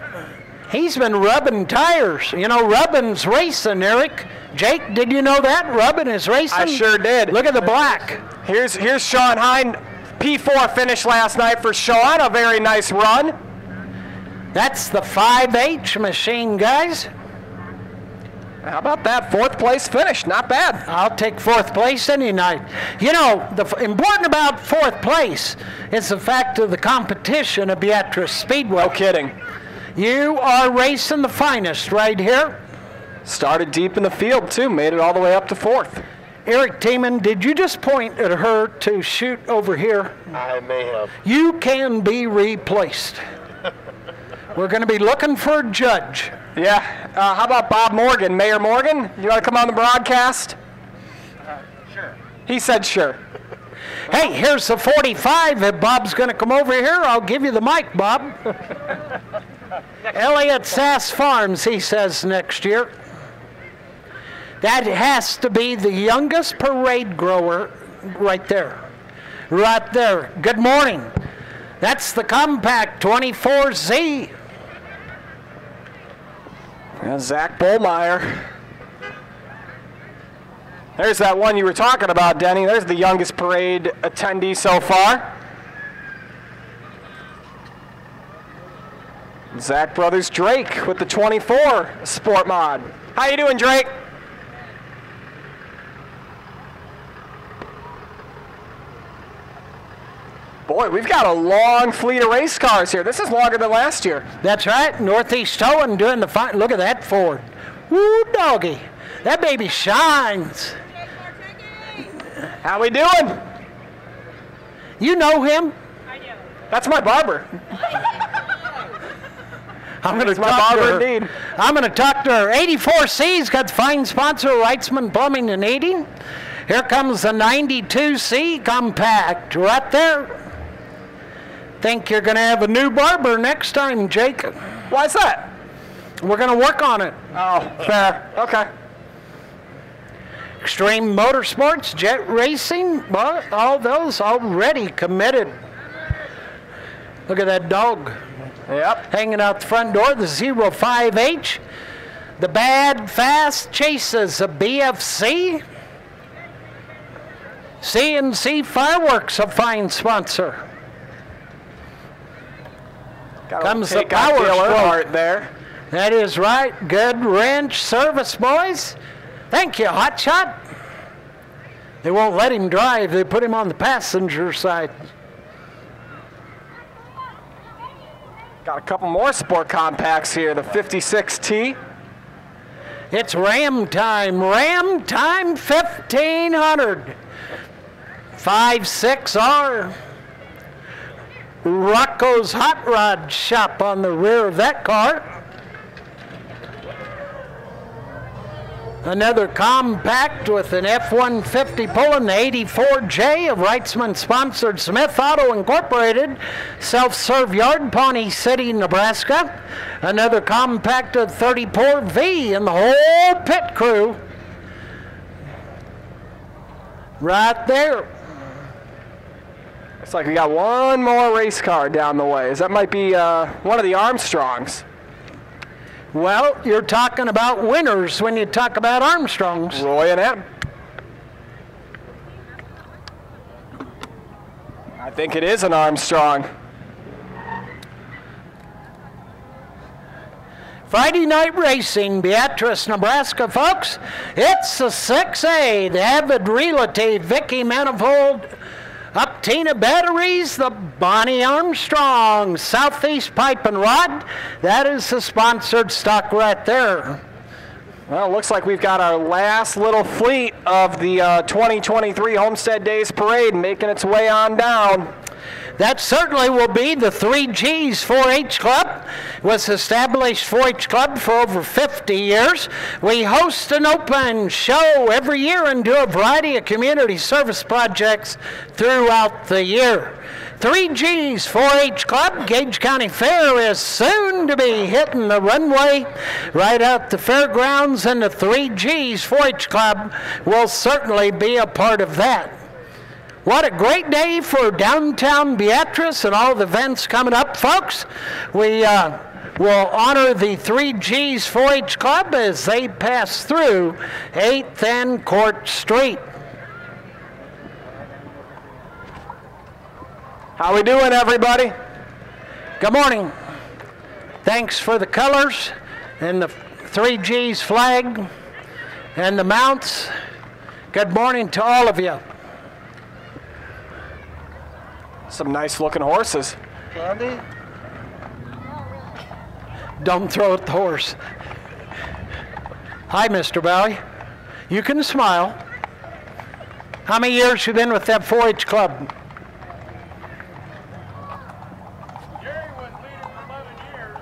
He's been rubbing tires. You know, rubbing's racing, Eric. Jake, did you know that? Rubbing is racing? I sure did. Look at the black. Here's Sean Hine. P4 finish last night for Sean. A very nice run. That's the 5H machine, guys. How about that? 4th place finish. Not bad. I'll take 4th place any night. You know, the important about 4th place is the fact of the competition of Beatrice Speedway. No kidding. You are racing the finest right here. Started deep in the field, too. Made it all the way up to 4th. Eric Tiemann, did you just point at her to shoot over here? I may have. You can be replaced. We're going to be looking for a judge. Yeah. How about Bob Morgan? Mayor Morgan, you want to come on the broadcast? Sure. He said sure. Hey, here's the 45. If Bob's going to come over here, I'll give you the mic, Bob. Elliott Sass Farms, he says, next year. That has to be the youngest parade grower right there. Right there. Good morning. That's the Compact 24Z. And Zach Bollmeyer. There's that one you were talking about, Denny. There's the youngest parade attendee so far. Zach Brothers Drake with the 24 Sport Mod. How you doing, Drake? Boy, we've got a long fleet of race cars here. This is longer than last year. That's right. Northeast Towing doing the fine. Look at that Ford. Woo, doggy. That baby shines. How we doing? You know him? I do. That's my barber. I'm going to That's my talk to barber her. indeed. I'm going to talk to her. 84C's got the fine sponsor, Wrightsman Plumbing and Heating. Here comes the 92C Compact right there. Think you're going to have a new barber next time, Jake. Why's that? We're going to work on it. Oh, fair. Okay. Extreme Motorsports, Jet Racing, well, all those already committed. Look at that dog. Yep. Hanging out the front door, the 05H. The Bad Fast Chases, a BFC. CNC Fireworks, a fine sponsor. Comes the Power Stroke there. That is right. Good wrench service, boys. Thank you, Hotshot. They won't let him drive. They put him on the passenger side. Got a couple more sport compacts here. The 56T. It's Ram time. Ram time 1500. 5.6R. Rocco's Hot Rod Shop on the rear of that car. Another compact with an F-150 pulling the 84J of Wrightsman-sponsored Smith Auto Incorporated, self-serve yard, Pawnee City, Nebraska. Another compact of 34V and the whole pit crew right there. Looks like we got one more race car down the way. That might be one of the Armstrongs. Well, you're talking about winners when you talk about Armstrongs. Roy and Ed. I think it is an Armstrong. Friday night racing, Beatrice, Nebraska, folks. It's the 6A, the Avid Realty, Vicky Manifold, Uptina Batteries, the Bonnie Armstrong, Southeast Pipe and Rod. That is the sponsored stock right there. Well, it looks like we've got our last little fleet of the 2023 Homestead Days Parade making its way on down. That certainly will be the 3Gs 4-H Club. It was established 4-H Club for over 50 years. We host an open show every year and do a variety of community service projects throughout the year. 3Gs 4-H Club, Gage County Fair is soon to be hitting the runway right out the fairgrounds, and the 3Gs 4-H Club will certainly be a part of that. What a great day for downtown Beatrice and all the events coming up, folks. We will honor the 3Gs 4-H Club as they pass through 8th and Court Street. How we doing, everybody? Good morning. Thanks for the colors and the 3Gs flag and the mounts. Good morning to all of you. Some nice looking horses. Andy? Don't throw at the horse. Hi, Mr. Bowie. You can smile. How many years you been with that 4-H club? Jerry was leader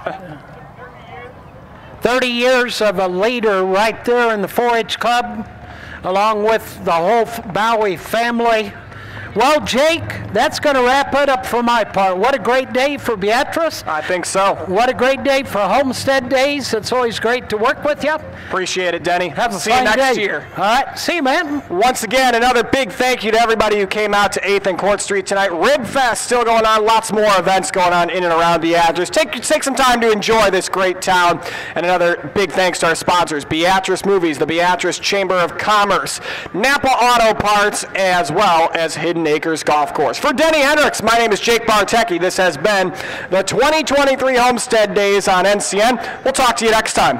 for 11 years. 30 years of a leader right there in the 4-H club, along with the whole Bowie family. Well, Jake, that's going to wrap it up for my part. What a great day for Beatrice. I think so. What a great day for Homestead Days. It's always great to work with you. Appreciate it, Denny. Have a See you fine next day. year. All right. See you, man. Once again, another big thank you to everybody who came out to 8th and Court Street tonight. Rib Fest still going on. Lots more events going on in and around Beatrice. Take some time to enjoy this great town. And another big thanks to our sponsors, Beatrice Movies, the Beatrice Chamber of Commerce, Napa Auto Parts, as well as Hidden Acres Golf Course. For Denny Hendricks, my name is Jake Bartecki. This has been the 2023 Homestead Days on NCN. We'll talk to you next time.